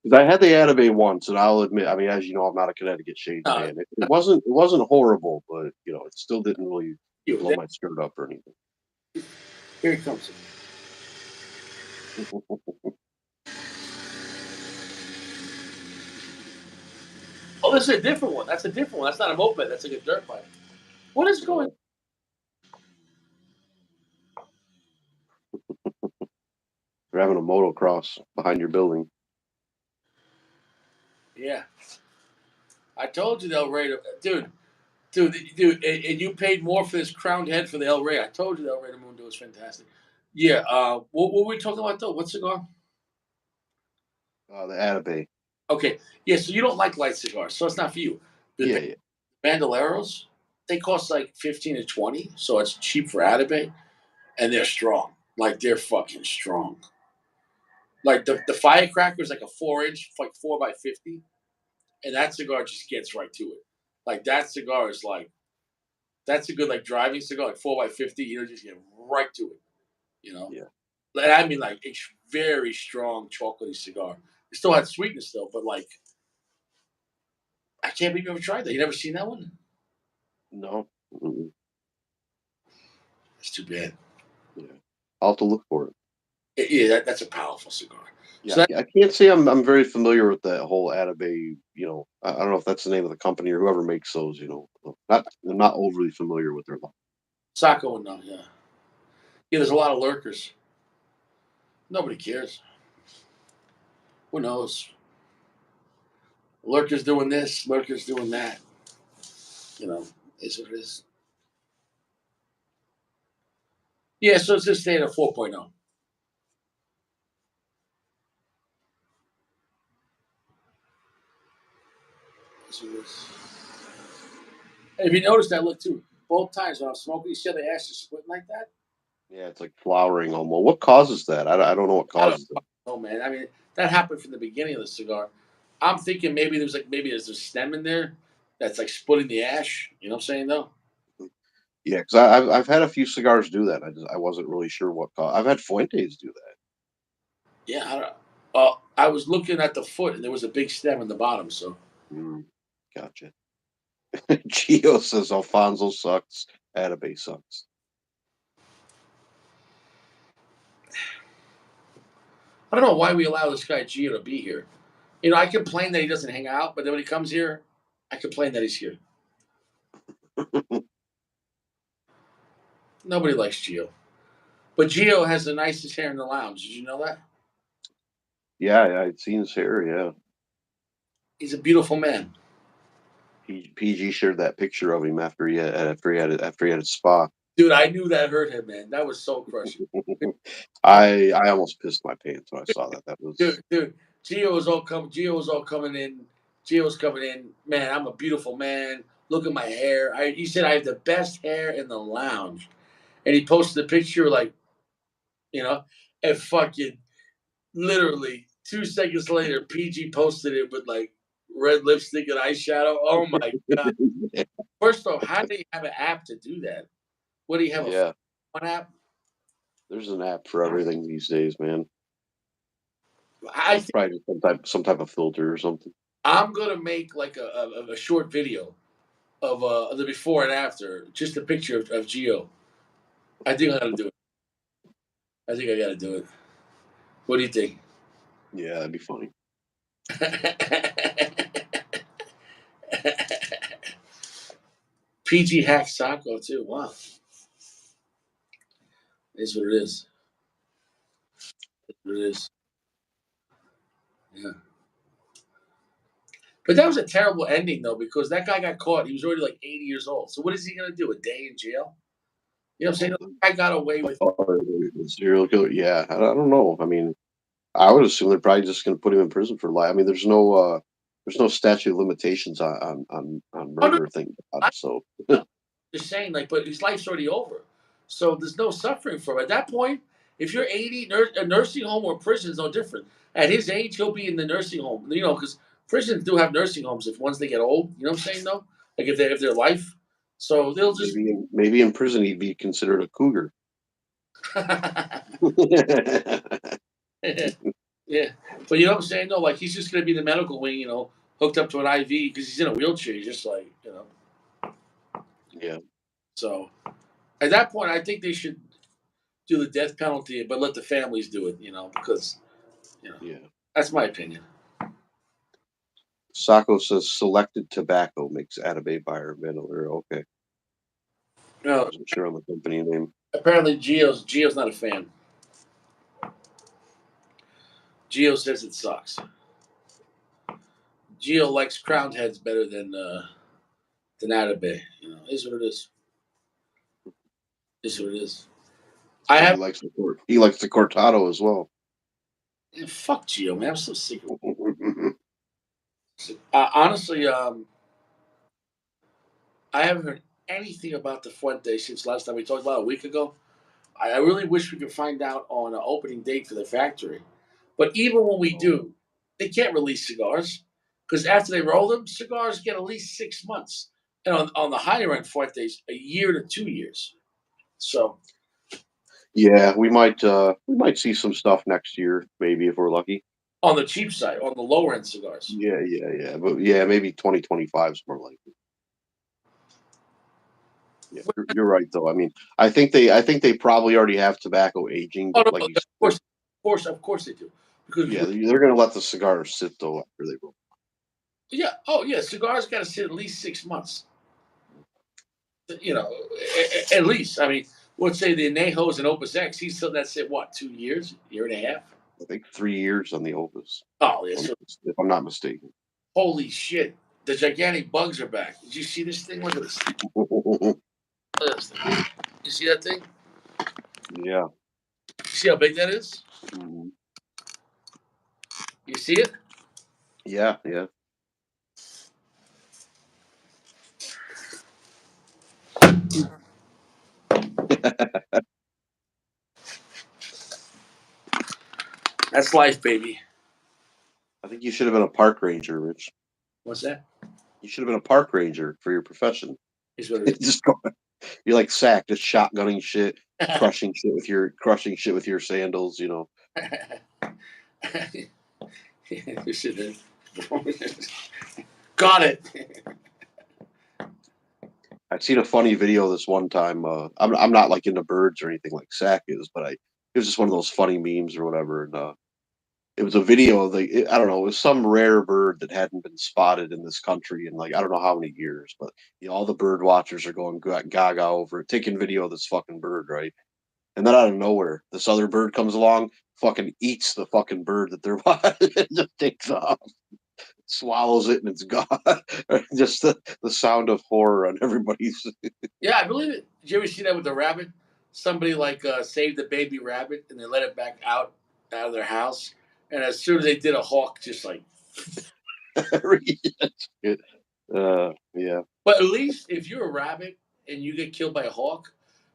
Because I had the Atabey once, and I'll admit, I mean, as you know, I'm not a Connecticut Shades Uh, fan. It wasn't horrible, but it still didn't really you, blow my skirt up or anything. here it comes. Oh, this is a different one. That's a different one. That's not a moped. That's like a dirt bike. What is going? Uh, They're having a motocross behind your building. Yeah, I told you the El Rey, dude, and you paid more for this crowned head for the El Rey. I told you the El Rey Mundo was fantastic. Yeah. What were we talking about though? What cigar? The Atabey. Okay. Yeah. So you don't like light cigars, so it's not for you. The Yeah, yeah, Bandoleros, they cost like 15 to 20, so it's cheap for Atabey, and they're strong. Like they're fucking strong. Like the firecracker is like a 4 inch, like 4 by 50, and that cigar just gets right to it. Like that cigar is like that's a good like driving cigar, like 4 by 50. Just get right to it. You know, yeah. and I mean like it's very strong chocolatey cigar. It still had sweetness though, but like I can't believe you ever tried that. You never seen that one? No. Mm-mm. That's too bad. Yeah. I'll have to look for it. Yeah, that's a powerful cigar. Yeah, So that I can't say I'm very familiar with that whole Atabey. I don't know if that's the name of the company or whoever makes those. I'm not overly familiar with their line. Sacco and no, yeah, yeah. There's a lot of lurkers. Nobody cares. Who knows? Lurkers doing this, lurkers doing that. You know, is what it is. Yeah, so it's just staying at 4.0. Is what it is. And if you notice that look too, both times when I'm smoking, you see how the ash is splitting like that? Yeah, it's like flowering almost. What causes that? I don't know what I don't causes that. know, man. I mean, that happened from the beginning of the cigar. I'm thinking maybe there's a stem in there that's like splitting the ash. You know what I'm saying though? Yeah, because I've had a few cigars do that. I wasn't really sure what caused. I've had Fuentes do that. Yeah, I don't. I was looking at the foot and there was a big stem in the bottom. So Mm, gotcha. Gio says Alfonso sucks. Atabey sucks. I don't know why we allow this guy Gio to be here. You know, I complain that he doesn't hang out, but then when he comes here, I complain that he's here. Nobody likes Gio. But Gio has the nicest hair in the lounge. Did you know that? Yeah, yeah, I'd seen his hair. Yeah, He's a beautiful man. PG shared that picture of him after he had his spa. Dude, I knew that hurt him, man. That was soul crushing. I almost pissed my pants when I saw that. That was Dude, Gio was all coming in. Gio's coming in. Man, I'm a beautiful man. Look at my hair. He said I have the best hair in the lounge. And he posted a picture like, you know, and fucking literally 2 seconds later, PG posted it with like red lipstick and eyeshadow. Oh my god. First off, how do you have an app to do that? What do you have a yeah. phone app? There's an app for everything these days, man. I think Probably just some type of filter or something. I'm gonna make like a short video of the before and after, just a picture of Geo. I think I gotta do it. I think I gotta do it. What do you think? Yeah, that'd be funny. PG hack Sacco too. Wow, is what it is. It's what it is. Yeah. But that was a terrible ending though, because that guy got caught. He was already like 80 years old. So what is he gonna do? A day in jail? You know what I'm saying? Oh, The guy got away with. the serial killer. Yeah, I don't know. I mean, I would assume they're probably just going to put him in prison for life. I mean, there's no statute of limitations on Oh no, murder. Thank I God. So know. Just saying, like, but his life's already over. So there's no suffering for him. At that point, if you're 80, a nursing home or prison is no different. At his age, he'll be in the nursing home. You know, because prisons do have nursing homes if once they get old. You know what I'm saying? Though, like if they have their life, so they'll just. maybe in prison he'd be considered a cougar. Yeah, but you know what I'm saying? Though, like he's just gonna be in the medical wing. You know, hooked up to an IV because he's in a wheelchair. He's just like Yeah, So at that point, I think they should do the death penalty, but let the families do it. Because you know yeah. that's my opinion. Sacco says selected tobacco makes Atabay buyer vanilla. Okay, You know, wasn't sure on the company name. apparently Gio's not a fan. Gio says it sucks. Gio likes crowned heads better than Atabay. Is what it is. Is what it is. I Says have he likes the cortado as well. fuck Gio, man. I'm so sick of it. Honestly, I haven't heard anything about the Fuente since last time we talked about it a week ago. I really wish we could find out on an opening date for the factory. But even when we do, they can't release cigars because after they roll them, cigars get at least 6 months. And on the higher end Fuertes, a year to 2 years. So Yeah, we might see some stuff next year, maybe if we're lucky. on the cheap side, on the lower end cigars. Yeah, yeah, yeah. But yeah, maybe 2025 is more likely. Yeah, you're right though. I mean, I think they probably already have tobacco aging, Oh but no, like no, you said, of course they do. Because yeah, they're going to let the cigars sit though after they roll. yeah, oh yeah, cigars got to sit at least 6 months. At least. I mean, let's say the Anejos and Opus X, he's still that's it. What 2 years, year and a half? I think 3 years on the Opus, Oh yeah. So if I'm not mistaken. holy shit, the gigantic bugs are back. Did you see this thing? Look at this thing. Look at this thing. You see that thing? Yeah, You see how big that is? mhm. You see it? Yeah, yeah. That's life, baby. I think you should have been a park ranger, Rich. What's that? You should have been a park ranger for your profession. Here's what it Just you're like Sack, just shotgunning shit, crushing shit with your sandals. is. You see that? Got it. I've seen a funny video this one time. I'm not like into birds or anything like Sack is, but it was just one of those funny memes or whatever, and it was a video of I don't know, it was some rare bird that hadn't been spotted in this country in like I don't know how many years, but all the bird watchers are going gaga over it, taking video of this fucking bird, right? And then out of nowhere, this other bird comes along, fucking eats the fucking bird that they're watching, and just takes off, swallows it, and it's gone. Just the sound of horror on everybody's. Yeah, I believe it. Did you ever see that with the rabbit? Somebody like saved the baby rabbit and they let it back out of their house, and as soon as they did, a hawk just like. Yeah. But at least if you're a rabbit and you get killed by a hawk,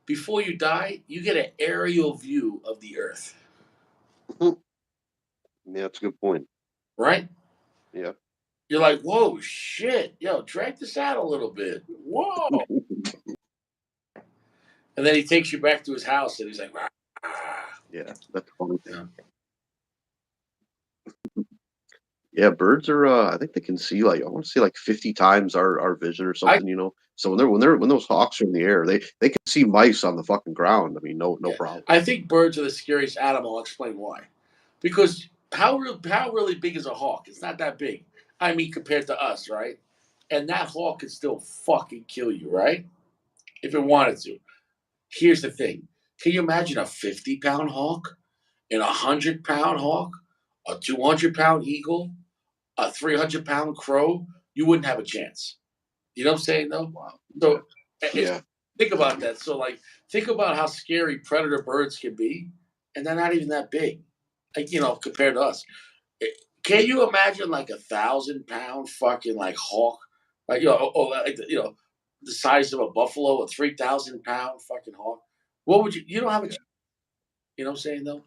before you die, you get an aerial view of the earth, Yeah, that's a good point. right? Yeah. You're like, whoa, shit, yo, drag this out a little bit. Whoa. And then he takes you back to his house and he's like, ah. Yeah, that's funny. Yeah. Yeah, birds are. I think they can see like I want to say like 50 times our vision or I something. So when those hawks are in the air, they can see mice on the fucking ground. I mean, no Yeah, problem. I think birds are the scariest animal. I'll explain why. Because how really big is a hawk? It's not that big. I mean, compared to us, right? And that hawk could still fucking kill you, right? If it wanted to. Here's the thing. Can you imagine a 50-pound hawk and a 100-pound hawk, a 200-pound eagle, a 300-pound crow? You wouldn't have a chance. You know what I'm saying, though? Wow. Yeah. So it's Yeah. think about that. So like think about how scary predator birds can be, and they're not even that big. Like, compared to us. Eh, Can you imagine like 1,000-pound fucking like hawk? Like like the size of a buffalo, a 3,000-pound fucking hawk. What would you don't have a Yeah. you know what I'm saying though?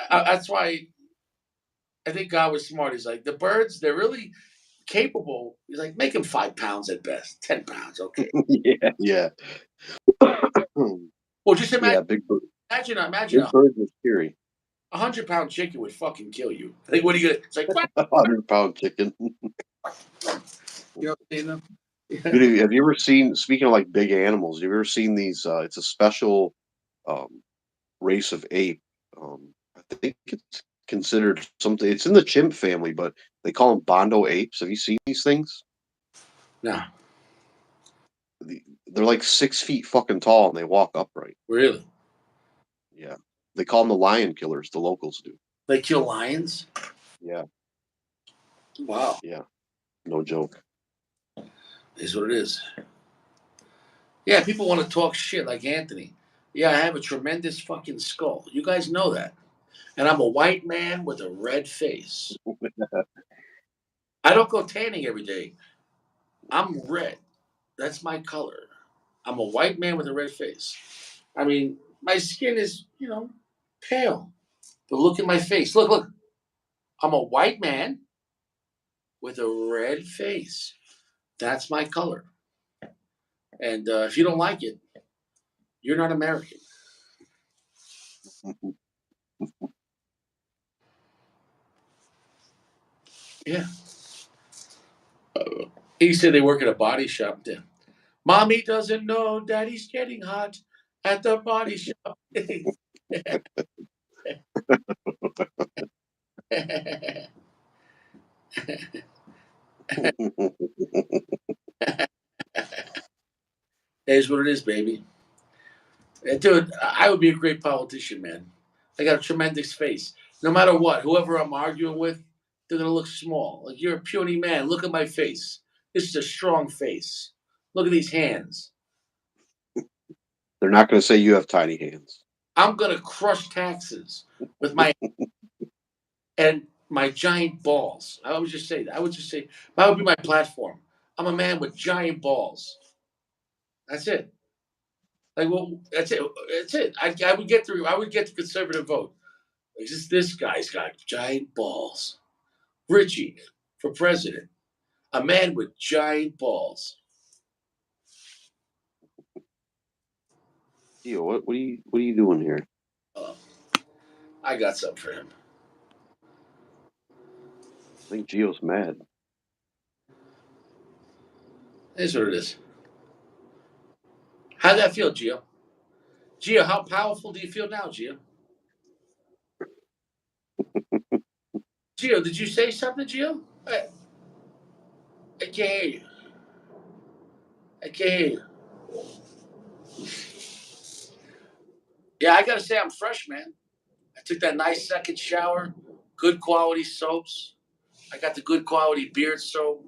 That's why I think God was smart. He's like the birds, they're really capable. He's like, make them 5 pounds at best, 10 pounds, okay. Yeah. Yeah. Well, just Yeah. imagine Big birds are scary. 100-pound chicken would fucking kill you. Like, what are you gonna? It's like, what? 100-pound chicken. You know what I'm saying? Yeah. Dude, have you ever seen? Speaking of like big animals, have you ever seen these? It's a special um, race of ape. I think it's considered something. It's in the chimp family, but they call them bondo apes. Have you seen these things? No, They're like 6 feet fucking tall and they walk upright. really? Yeah, they call them the lion killers. The locals do. They kill lions? Yeah, Wow, yeah, no joke. is what it is. Yeah, people want to talk shit like Anthony. Yeah, I have a tremendous fucking skull. You guys know that. And I'm a white man with a red face. I don't go tanning every day. I'm red. That's my color. I'm a white man with a red face. I mean, my skin is, pale. But look at my face. Look, look. I'm a white man with a red face. That's my color. And if you don't like it, you're not American. Yeah. He said they work at a body shop. There. Mommy doesn't know daddy's getting hot at the body shop. Here's what it is, baby. Dude, I would be a great politician, man. I got a tremendous face. No matter what, whoever I'm arguing with, they're gonna look small. Like you're a puny man. Look at my face. This is a strong face. Look at these hands. They're not going to say you have tiny hands. I'm gonna crush taxes with my and my giant balls. I would just say that. I would just say that would be my platform. I'm a man with giant balls. That's it. Like, well, that's it. That's it. I would get through. I would get the conservative vote. Like, this guy's got giant balls. Richie for president. A man with giant balls. Gio, what are you doing here? Oh, I got something for him. I think Gio's mad. Here's what it is. How'd that feel, Gio? Gio, how powerful do you feel now, Gio? Gio, did you say something, Gio? I can't hear you. I can't hear you. Yeah, I gotta say I'm fresh, man. I took that nice second shower, good quality soaps. I got the good quality beard soap,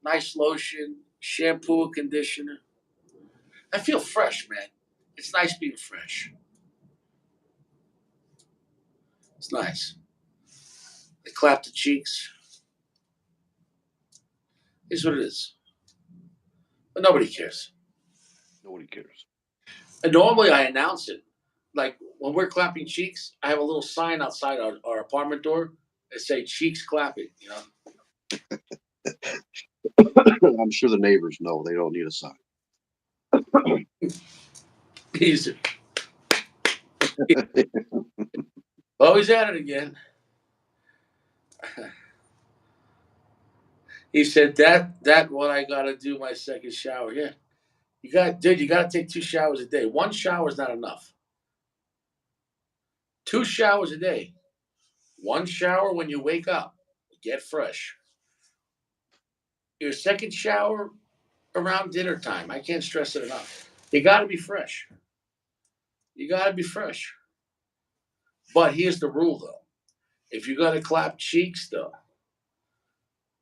nice lotion, shampoo, and conditioner. I feel fresh, man. It's nice being fresh. It's nice. I clap the cheeks. Here's what it is. But nobody cares. Nobody cares. And normally I announce it. Like when we're clapping cheeks, I have a little sign outside our apartment door that say cheeks clapping, I'm sure the neighbors know they don't need a sign. He's always at it again. He said that what I gotta do my second shower. Yeah, you gotta take 2 showers a day. One shower is not enough. 2 showers a day. One shower when you wake up, get fresh. Your second shower around dinner time. I can't stress it enough. You gotta be fresh. You gotta be fresh. But here's the rule though. If you gotta clap cheeks though,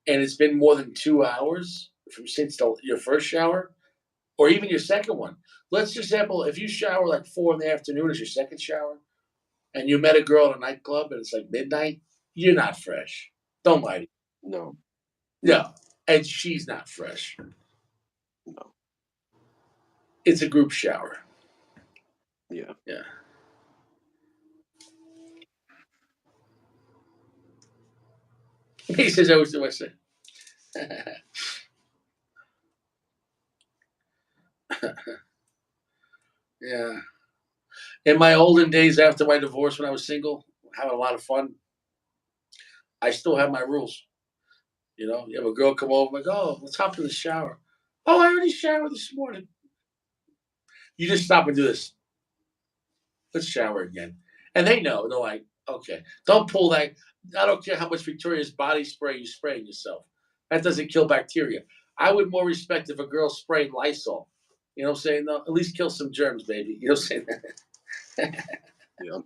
and it's been more than 2 hours from since your first shower, or even your second one. Let's just example if you shower like 4 in the afternoon as your second shower, and you met a girl at a nightclub and it's like midnight, you're not fresh. Don't lie to me. No, No, and she's not fresh. no, It's a group shower. yeah. Yeah. He says I was doing it. Yeah. In my olden days after my divorce when I was single, having a lot of fun, I still have my rules. You know, you have a girl come over, like, oh, let's hop in the shower. Oh, I already showered this morning. You just stop and do this. Let's shower again. And they know. They're like, okay, don't pull that. I don't care how much Victoria's body spray you spraying yourself. That doesn't kill bacteria. I would more respect if a girl sprayed Lysol. You know what I'm saying? No, at least kill some germs, baby. You know what I'm saying? Yeah.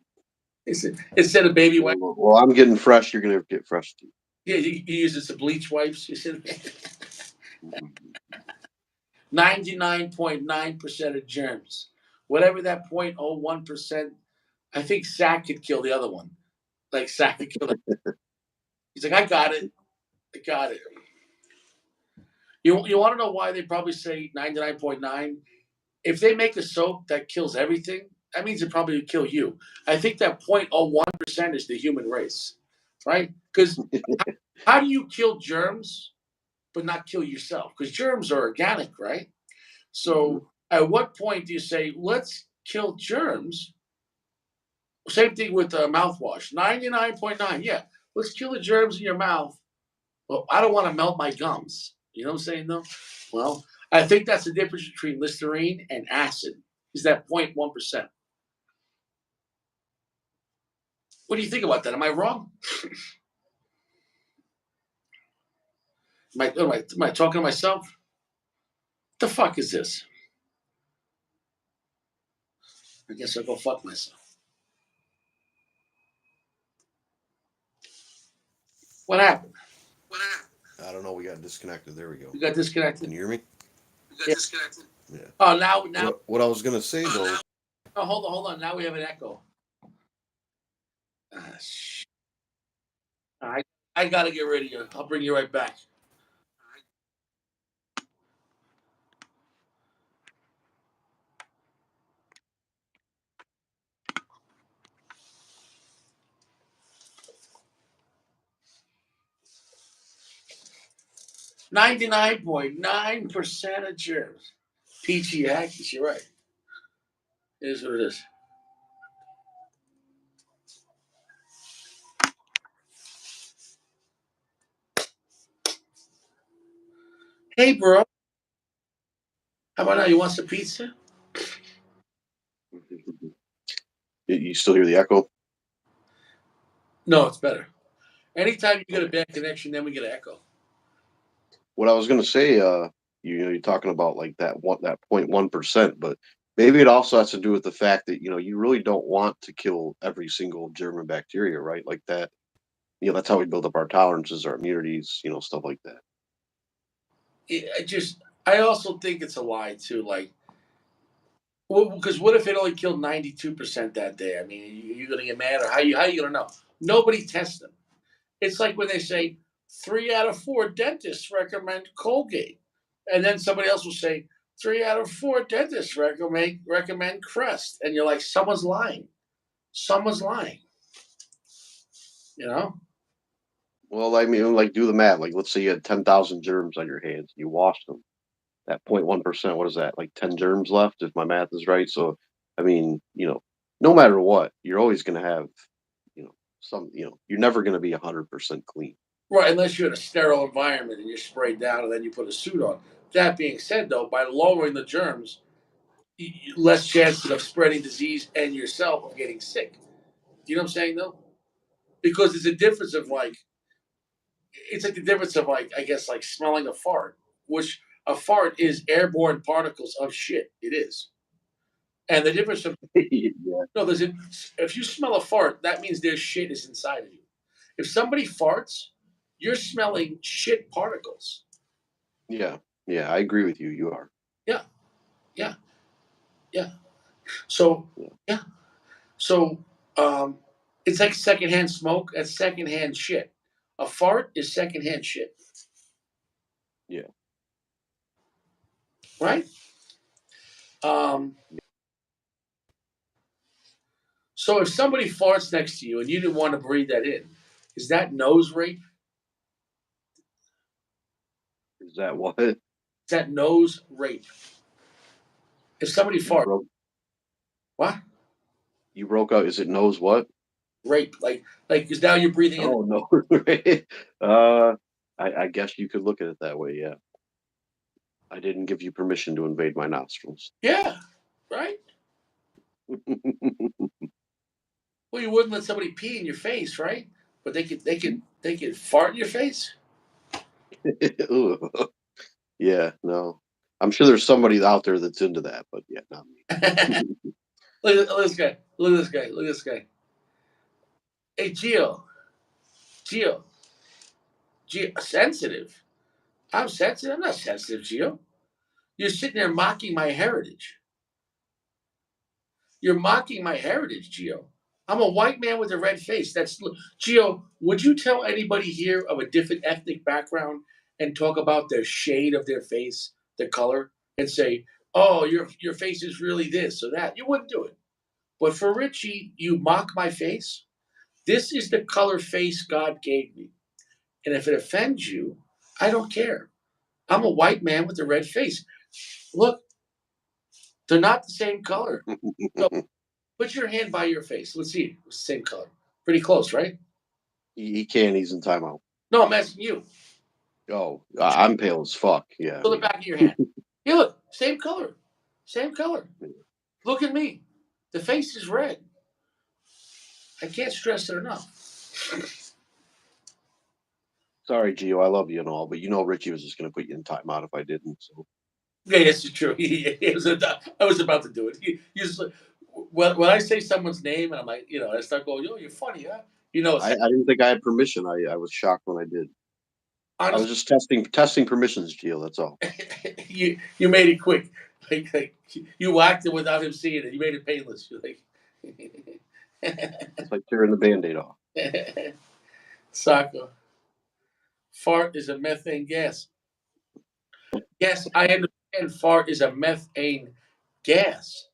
Instead of baby wipes, Well, I'm getting fresh. You're gonna get fresh too. yeah, you use it to bleach wipes. You see, Mhm. 99.9% of germs. Whatever that 0.01%, I think Sack could kill the other one. Like Sack could kill it. He's like, I got it. I got it. You want to know why they probably say 99.9? If they make a soap that kills everything, that means it probably would kill you. I think that 0.01% is the human race, right? Because how do you kill germs but not kill yourself? Because germs are organic, right? Mhm. So at what point do you say, let's kill germs? Same thing with mouthwash. 99.9. Yeah. Let's kill the germs in your mouth. Well, I don't want to melt my gums. You know what I'm saying, though? Well, I think that's the difference between Listerine and acid, is that 0.1%. What do you think about that? Am I wrong? Am I talking to myself? The fuck is this? I guess I'll go fuck myself. What happened? I don't know. We got disconnected. There we go. You got Can disconnected? you hear me? Yeah. Yeah. Oh, now. What I was gonna say though. Oh, hold on. Now we have an echo. Ah, I I gotta get rid of you. I'll bring you right back. 99.9% of germs. Peachy Aggies, you're right. It is what it is. Hey, bro. How about now? You want some pizza? You still hear the echo? No, it's better. Anytime you get a Okay. bad connection, then we get an echo. What I was gonna say, you're talking about like that 0.1%, but maybe it also has to do with the fact that you really don't want to kill every single germ and bacteria, right? Like that. That's how we build up our tolerances, our immunities, stuff like that. I also think it's a lie too. Like, well, because what if it only killed 92% that day? I mean, you gonna get mad, or how you gonna know? Nobody tests them. It's like when they say 3 out of 4 dentists recommend Colgate, and then somebody else will say 3 out of 4 dentists recommend Crest, and you're like, someone's lying. Someone's lying. You know? Well, I mean, like do the math. Like, let's say you had 10,000 germs on your hands, you washed them. That 0.1%, what is that? Like 10 germs left, if my math is right. So, I mean, no matter what, you're always going to have, some, you're never going to be 100% clean. Right, unless you're in a sterile environment and you're sprayed down and then you put a suit on. That being said, though, by lowering the germs, less chances of spreading disease and yourself of getting sick. You know what I'm saying, though? Because it's a difference of like, it's like the difference of like, I guess, like smelling a fart, which a fart is airborne particles of shit. It is. And the difference of, Yeah, no, if you smell a fart, that means there's shit is inside of you. If somebody farts, you're smelling shit particles. yeah, yeah. I agree with you. You are. Yeah, yeah, yeah. So, Yeah, yeah. So, um, it's like secondhand smoke. That's secondhand shit. A fart is secondhand shit, yeah. right? Um, so if somebody farts next to you and you didn't want to breathe that in, is that nose rape? Is that what Is that nose rape? If somebody you farts, broke? what? You broke out. Is it knows what? Rape? Like, because now you're breathing in. Oh no. uh, I guess you could look at it that way. Yeah. I didn't give you permission to invade my nostrils. Yeah, right. Well, you wouldn't let somebody pee in your face, right? But they could fart in your face. Ooh. Yeah, no. I'm sure there's somebody out there that's into that, but yeah, not look, me. look at this guy. Look at this guy. Look at this guy. Hey, Gio, Gio, sensitive. I'm sensitive. I'm not sensitive, Gio. You're sitting there mocking my heritage. You're mocking my heritage, Gio. I'm a white man with a red face. That's Gio. Would you tell anybody here of a different ethnic background and talk about their shade of their face, the color, and say, "Oh, your face is really this or that"? You wouldn't do it. But for Richie, you mock my face. This is the color face God gave me, and if it offends you, I don't care. I'm a white man with a red face. Look, they're not the same color. So put your hand by your face. Let's see. It's the same color. Pretty close, right? He can't. He's in timeout. No, I'm asking you. Oh, I'm pale as fuck. Yeah, Show the yeah. back of your hand. Hey, look, same color. Same color. Look at me. The face is red. I can't stress it enough. Sorry, Gio. I love you and all, but you know Richie was just going to put you in timeout if I didn't. So Yeah, this is true. I was about to do it. When I say someone's name and I'm like, I start going, "Yo, you're funny, huh?" It's I didn't think I had permission. I was shocked when I did. I was honestly, just testing permissions, Gio. That's all. you made it quick. Like you whacked it without him seeing it. You made it painless. You're like, It's like tearing the band-aid off. Soccer. Fart is a methane gas. Yes, I understand fart is a methane gas.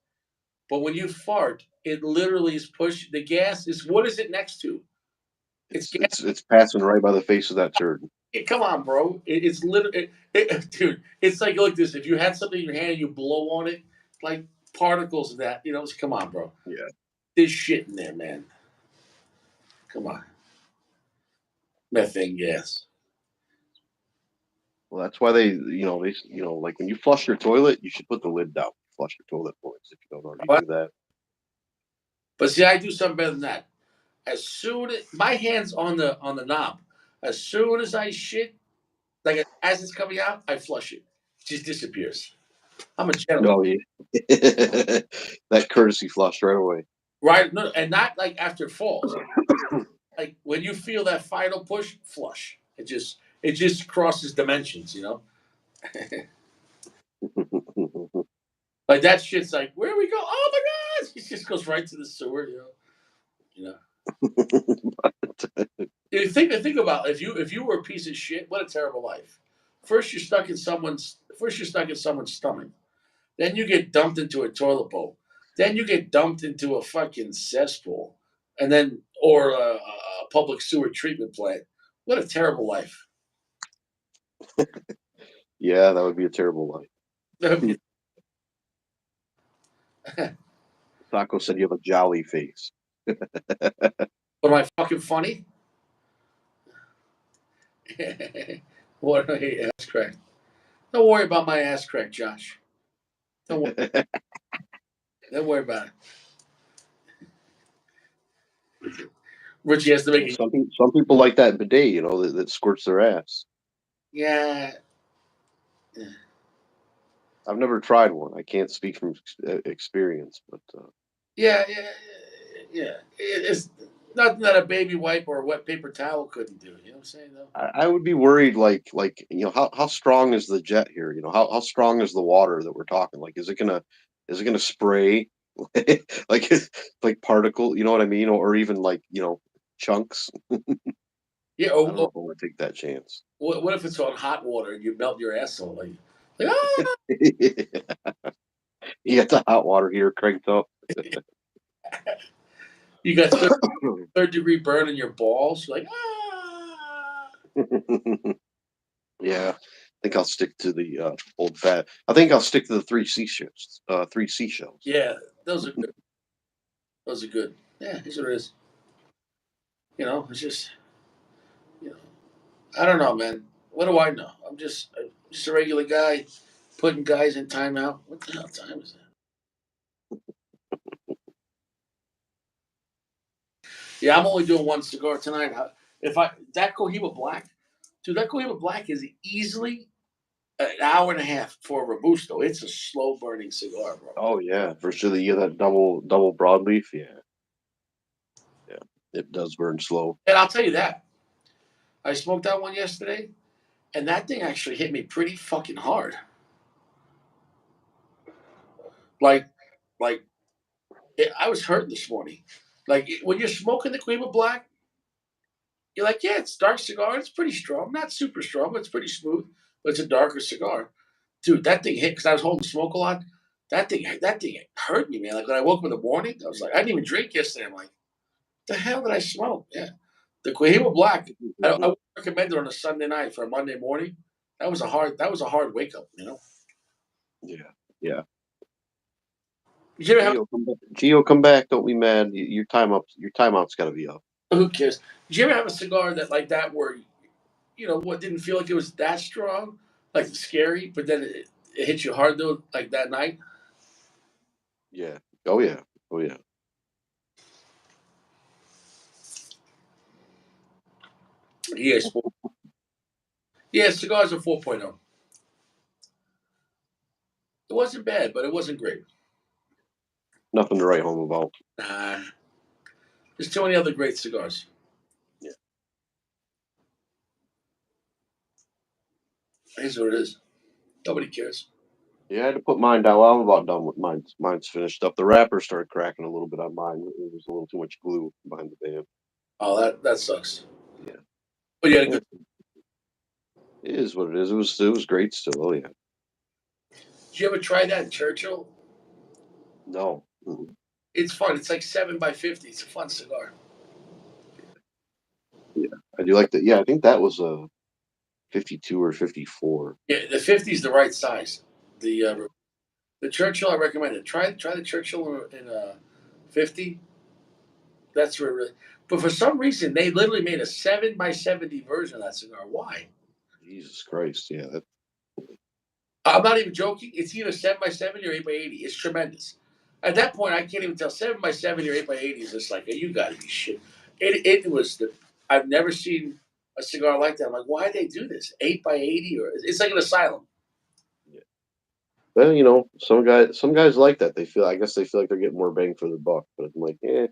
But when you fart, it literally is pushed. The gas is what is it next to? It's It's gas. it's it's passing right by the face of that turd. Come on, bro. It's literally, dude. It's like look this. If you had something in your hand, and you blow on it, like particles of that. Come on, bro. Yeah. There's shit in there, man. Come on, methane gas. Well, that's why like when you flush your toilet, you should put the lid down. Flush your toilet boys if you don't already do that. But see, I do something better than that. As soon as my hands on the knob, as soon as I shit, like as it's coming out, I flush it. It just disappears. I'm a gentleman, No, yeah. That courtesy flush right away. right? No, and not like after it falls. Like when you feel that final push, flush. It just crosses dimensions. Like that shit's like, where we go? Oh my god! It just goes right to the sewer. You know. Think about if you were a piece of shit, what a terrible life. First you're stuck in someone's stomach. Then you get dumped into a toilet bowl. Then you get dumped into a fucking cesspool, and then or a public sewer treatment plant. What a terrible life. Yeah, that would be a terrible life. But Taco said you have a jolly face. am I fucking funny? What ass crack? Don't worry about my ass crack, Josh. Don't worry, don't worry about it. Richie has to make Yeah, it. some people like that bidet, that squirts their ass. Yeah, yeah, I've never tried one. I can't speak from experience, but yeah, yeah. Yeah. It's nothing that a baby wipe or a wet paper towel couldn't do. You know what I'm saying, though? I would be worried. Like how strong is the jet here? How strong is the water that we're talking? Like, is it gonna spray like like particle? You know what I mean? Or even like chunks. Yeah. I don't know if I want to take that chance. What if it's on hot water and you melt your asshole? Like ah! You got the hot water heater cranked up. You got third degree burn in your balls. You're like ah. Yeah, I think I'll stick to the old fat. I think I'll stick to the three seashells. Three seashells. Yeah, those are good. Those are good. Yeah, here's what it is. It's just you know. I don't know, man. What do I know? I'm just a regular guy putting guys in timeout. What the hell time is it? Yeah, I'm only doing one cigar tonight. If I that Cohiba Black, dude, that Cohiba Black is easily an hour and a half for a robusto. It's a slow burning cigar, bro. Oh yeah, for sure. You get that double broadleaf. Yeah, yeah. It does burn slow. And I'll tell you that I smoked that one yesterday, and that thing actually hit me pretty fucking hard. Like, like I was hurting this morning. When you're smoking the Cohiba Black, you're like, yeah, it's a dark cigar. It's pretty strong, not super strong, but it's pretty smooth. But it's a darker cigar, dude. That thing hit because I was holding smoke a lot. That thing hurt me, man. Like when I woke up in the morning, I was like, I didn't even drink yesterday. I'm like, the hell did I smoke? Yeah, the Cohiba Black. I Mhm. would recommend it on a Sunday night for a Monday morning. That was a hard wake up. Yeah, yeah. Did you ever have Geo, come back. Geo, come back. Don't be mad. Your time up. Your timeout's got to be up. who cares? Did you ever have a cigar that like that where what didn't feel like it was that strong, like scary, but then it hit you hard though, like that night? Yeah. Oh yeah. Oh yeah. Yes. Yeah, cigars are 4.0. It wasn't bad, but it wasn't great. Nothing to write home about. Nah, there's too many other great cigars. Yeah. Here's what it is. Nobody cares. Yeah, I had to put mine down. Well, I'm about done with mine. Mine's finished up. The wrapper started cracking a little bit on mine. It was a little too much glue behind the band. Oh, that sucks. Yeah. But you had a Yeah. good. It is what it is. It was great still. Oh yeah. Did you ever try that Churchill? No. Mm-mm. It's fun. It's like 7 by 50. It's a fun cigar. Yeah. I do like that. Yeah, I think that was a 52 or 54. Yeah, the 50 is the right size. The Churchill I recommend it. Try the Churchill in 50. That's where really. But for some reason, they literally made a 7 by 70 version of that cigar. Why? Jesus Christ. Yeah. I'm not even joking. It's either 7 by 70 or 8 by 80. It's tremendous. At that point, I can't even tell 7 by 70 or 8 by 80 is just like you got to be shit. It was the I've never seen a cigar like that. I'm like, why did they do this? 8 by 80 or it's like an asylum. Yeah. Well, some guys like that. I guess they feel like they're getting more bang for their buck. But I'm like, yeah,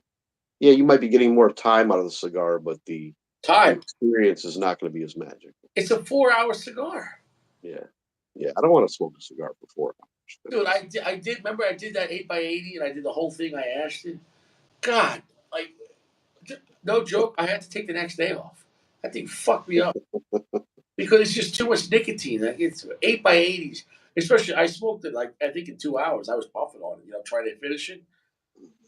you might be getting more time out of the cigar, but the Time. experience is not going to be as magical. It's a 4 hour cigar, Yeah, yeah. I don't want to smoke a cigar for 4 hours. dude. I did. Remember, I did that 8 by 80, and I did the whole thing. I asked it. God, like no joke. I had to take the next day off. That thing fucked me up. Because it's just too much nicotine. Like it's 8 by 80s. Especially, I smoked it like I think in 2 hours. I was puffing on it, trying to finish it.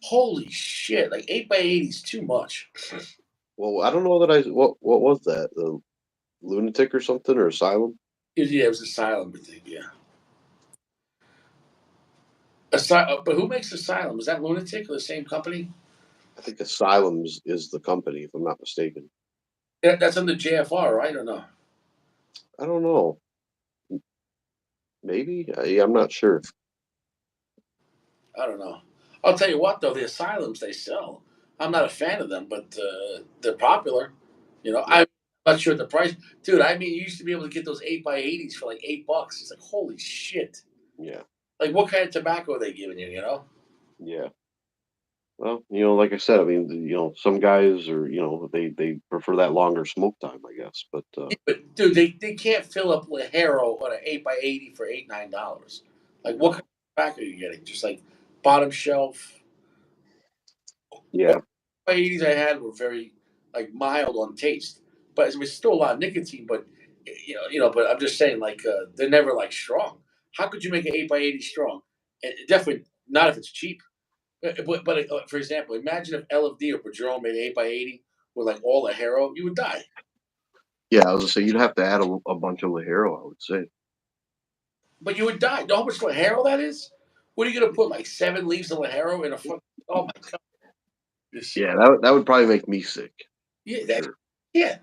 Holy shit! Like 8 by 80 is too much. Well, I don't know that I what was that? The lunatic or something or asylum? Yeah, it was Asylum, I think. Yeah, but who makes Asylum? Is that Lunatic or the same company? I think asylums is the company, if I'm not mistaken. Yeah, that's under JFR, right or no? I don't know. Maybe. Yeah, I'm not sure. I don't know. I'll tell you what, though, the asylums they sell, I'm not a fan of them, but they're popular. Yeah, I'm not sure the price, dude. I mean, you used to be able to get those 8x80s for like $8. It's like holy shit. yeah, Like, what kind of tobacco are they giving you? yeah. Well, like I said, I mean, some guys are, they prefer that longer smoke time, I guess. But Yeah, but dude, they can't fill up Lajero on an 8x80 for $8-9. Like, what kind no, of tobacco are you getting? Just like bottom shelf. yeah, 80s I had were very like mild on taste, but it was still a lot of nicotine. But but I'm just saying, like they're never like strong. How could you make an 8x80 strong? And definitely not if it's cheap. But for example, imagine if LFD or Padron made an 8x80 with like all the hero, you would die. yeah. I was gonna say you'd have to add a bunch of Lajero, I would say. But you would die. Know how much Lajero that is? What are you gonna put like 7 leaves of Lajero in a fucking? Oh my god! This, Yeah, that would probably make me sick yeah, for that, sure. yeah,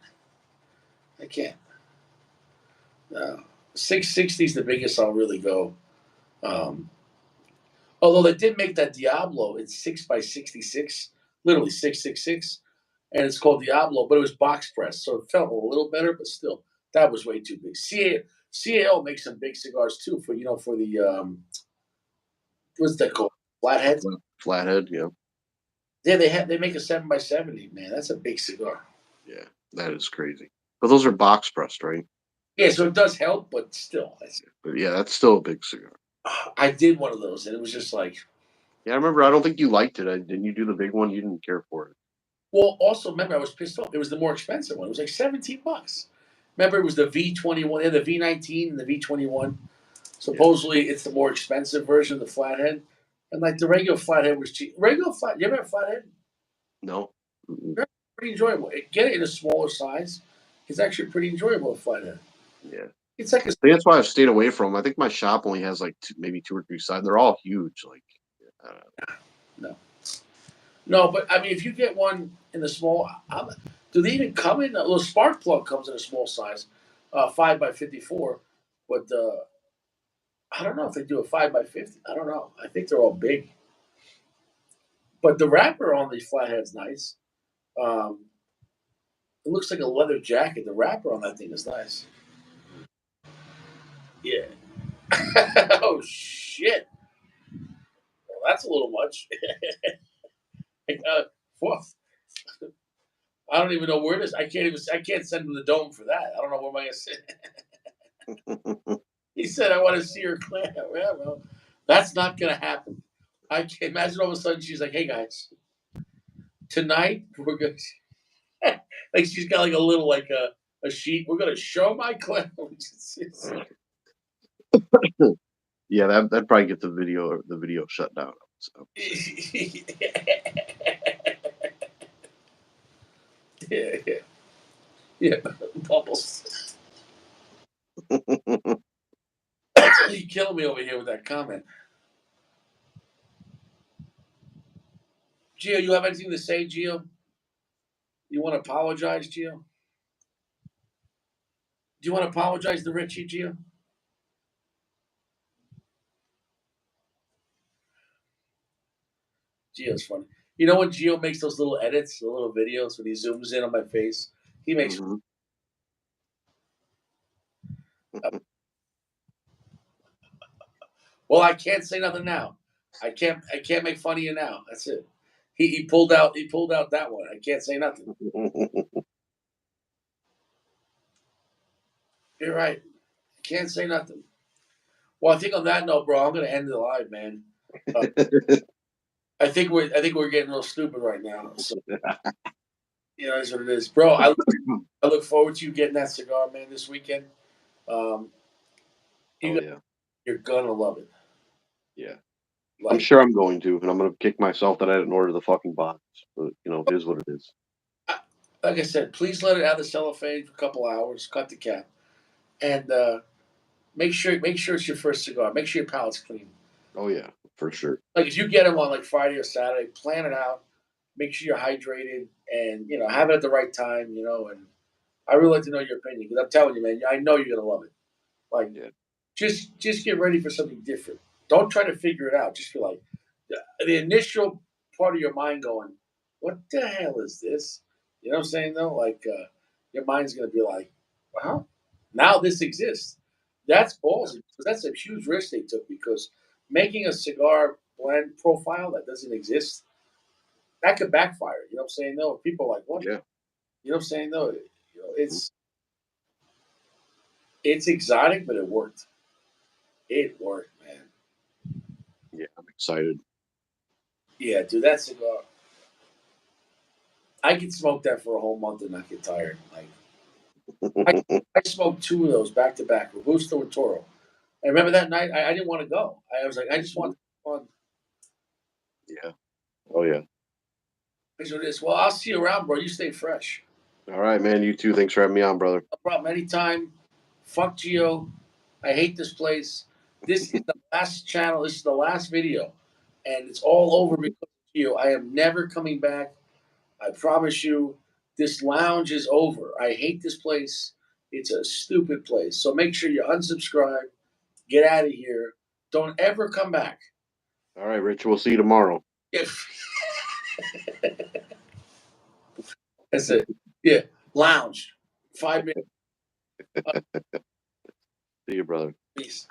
I can't. No. 660 is the biggest I'll really go. Um, Although they did make that Diablo in 6x66, literally 666, and it's called Diablo, but it was box press, so it felt a little better, but still, that was way too big. CAO makes some big cigars too for the what's that called? Flatheads. Flathead, yeah, Yeah, they make a 7x70, man. That's a big cigar. yeah, that is crazy. But those are box pressed, right? Yeah, so it does help, but still, But yeah, that's still a big cigar. I did one of those, and it was just like, Yeah, I remember. I don't think you liked it. Didn't you do the big one? You didn't care for it. well, also remember I was pissed off. It was the more expensive one. It was like $17. Remember, it was the V21, and the V19 and the V21. Yeah, Supposedly, it's the more expensive version of the flathead, and like the regular flathead was cheap. Regular flat, you ever have flathead? no. Mm-mm. They're pretty enjoyable. Get it in a smaller size. It's actually pretty enjoyable a flathead. Yeah. It's like a I think that's why I've stayed away from 'em. I think my shop only has like maybe two or three sides. They're all huge. Like, uh, no, no, but I mean, if you get one in the small, do they even come in? A little spark plug comes in a small size, 5x54, but I don't know if they do a 5x50. I don't know. I think they're all big, but the wrapper on these flatheads nice. Um, It looks like a leather jacket. The wrapper on that thing is nice. Yeah. Oh shit. Well, that's a little much. Woof. I don't even know where it is. I can't send him the dome for that. I don't know where am I gonna sit. He said I want to see her clam. Yeah, well, that's not gonna happen. I can't imagine all of a sudden she's like, hey guys, tonight we're gonna like she's got like a little like a sheet. We're gonna show my clam. yeah, that probably get the video shut down. I would say. Yeah, yeah, yeah. Bubbles. You killing me over here with that comment. Gio, you have anything to say, Gio? You want to apologize, Gio? Do you want to apologize to Richie, Gio? Gio's funny. You know when Gio makes those little edits, the little videos when he zooms in on my face? He makes. Mhm. Well, I can't say nothing now. I can't make fun of you now. That's it. He pulled out that one. I can't say nothing. You're right. I can't say nothing. Well, I think on that note, bro, I'm gonna end the live, man. Uh, I think we're getting a little stupid right now. So that's what it is, bro. I look forward to you getting that cigar, man, this weekend. Um, Oh you yeah, you're gonna love it. yeah. I'm Like sure I'm going to, and I'm gonna kick myself that I didn't order the fucking box. But it is what it is. I- like I said, please let it out of the cellophane for a couple hours. Cut the cap, and make sure it's your first cigar. Make sure your palate's clean. Oh yeah, for sure. Like if you get them on like Friday or Saturday, plan it out. Make sure you're hydrated, and have it at the right time. And I really like to know your opinion because I'm telling you, man, I know you're gonna love it. Like, Yeah. just get ready for something different. Don't try to figure it out. Just feel like the initial part of your mind going, "What the hell is this?" You know what I'm saying? Though, like your mind's gonna be like, "Wow, now this exists." That's Yeah. ballsy because that's a huge risk they took because making a cigar blend profile that doesn't exist that could backfire. You know what I'm saying? Though people are like, "What?" Yeah. You know what I'm saying? Though Mhm. it's exotic, but it worked. It worked, man. Yeah. I'm excited. Yeah, dude, that cigar. I could smoke that for a whole month and not get tired. Like I, I smoked two of those back to back, Robusto and Toro. I remember that night I didn't want to go. I was like, I just want Mhm. fun. Yeah. Oh yeah. So this. Well, I'll see you around, bro. You stay fresh. All right, man. You too. Thanks for having me on, brother. No problem. Anytime. Fuck Geo. I hate this place. This is the last channel. This is the last video, and it's all over because of Geo. I am never coming back. I promise you, this lounge is over. I hate this place. It's a stupid place. So make sure you unsubscribe, get out of here. Don't ever come back. All right, Rich. We'll see you tomorrow. If that's it. Yeah. Lounge. 5 minutes. See you, brother. Peace.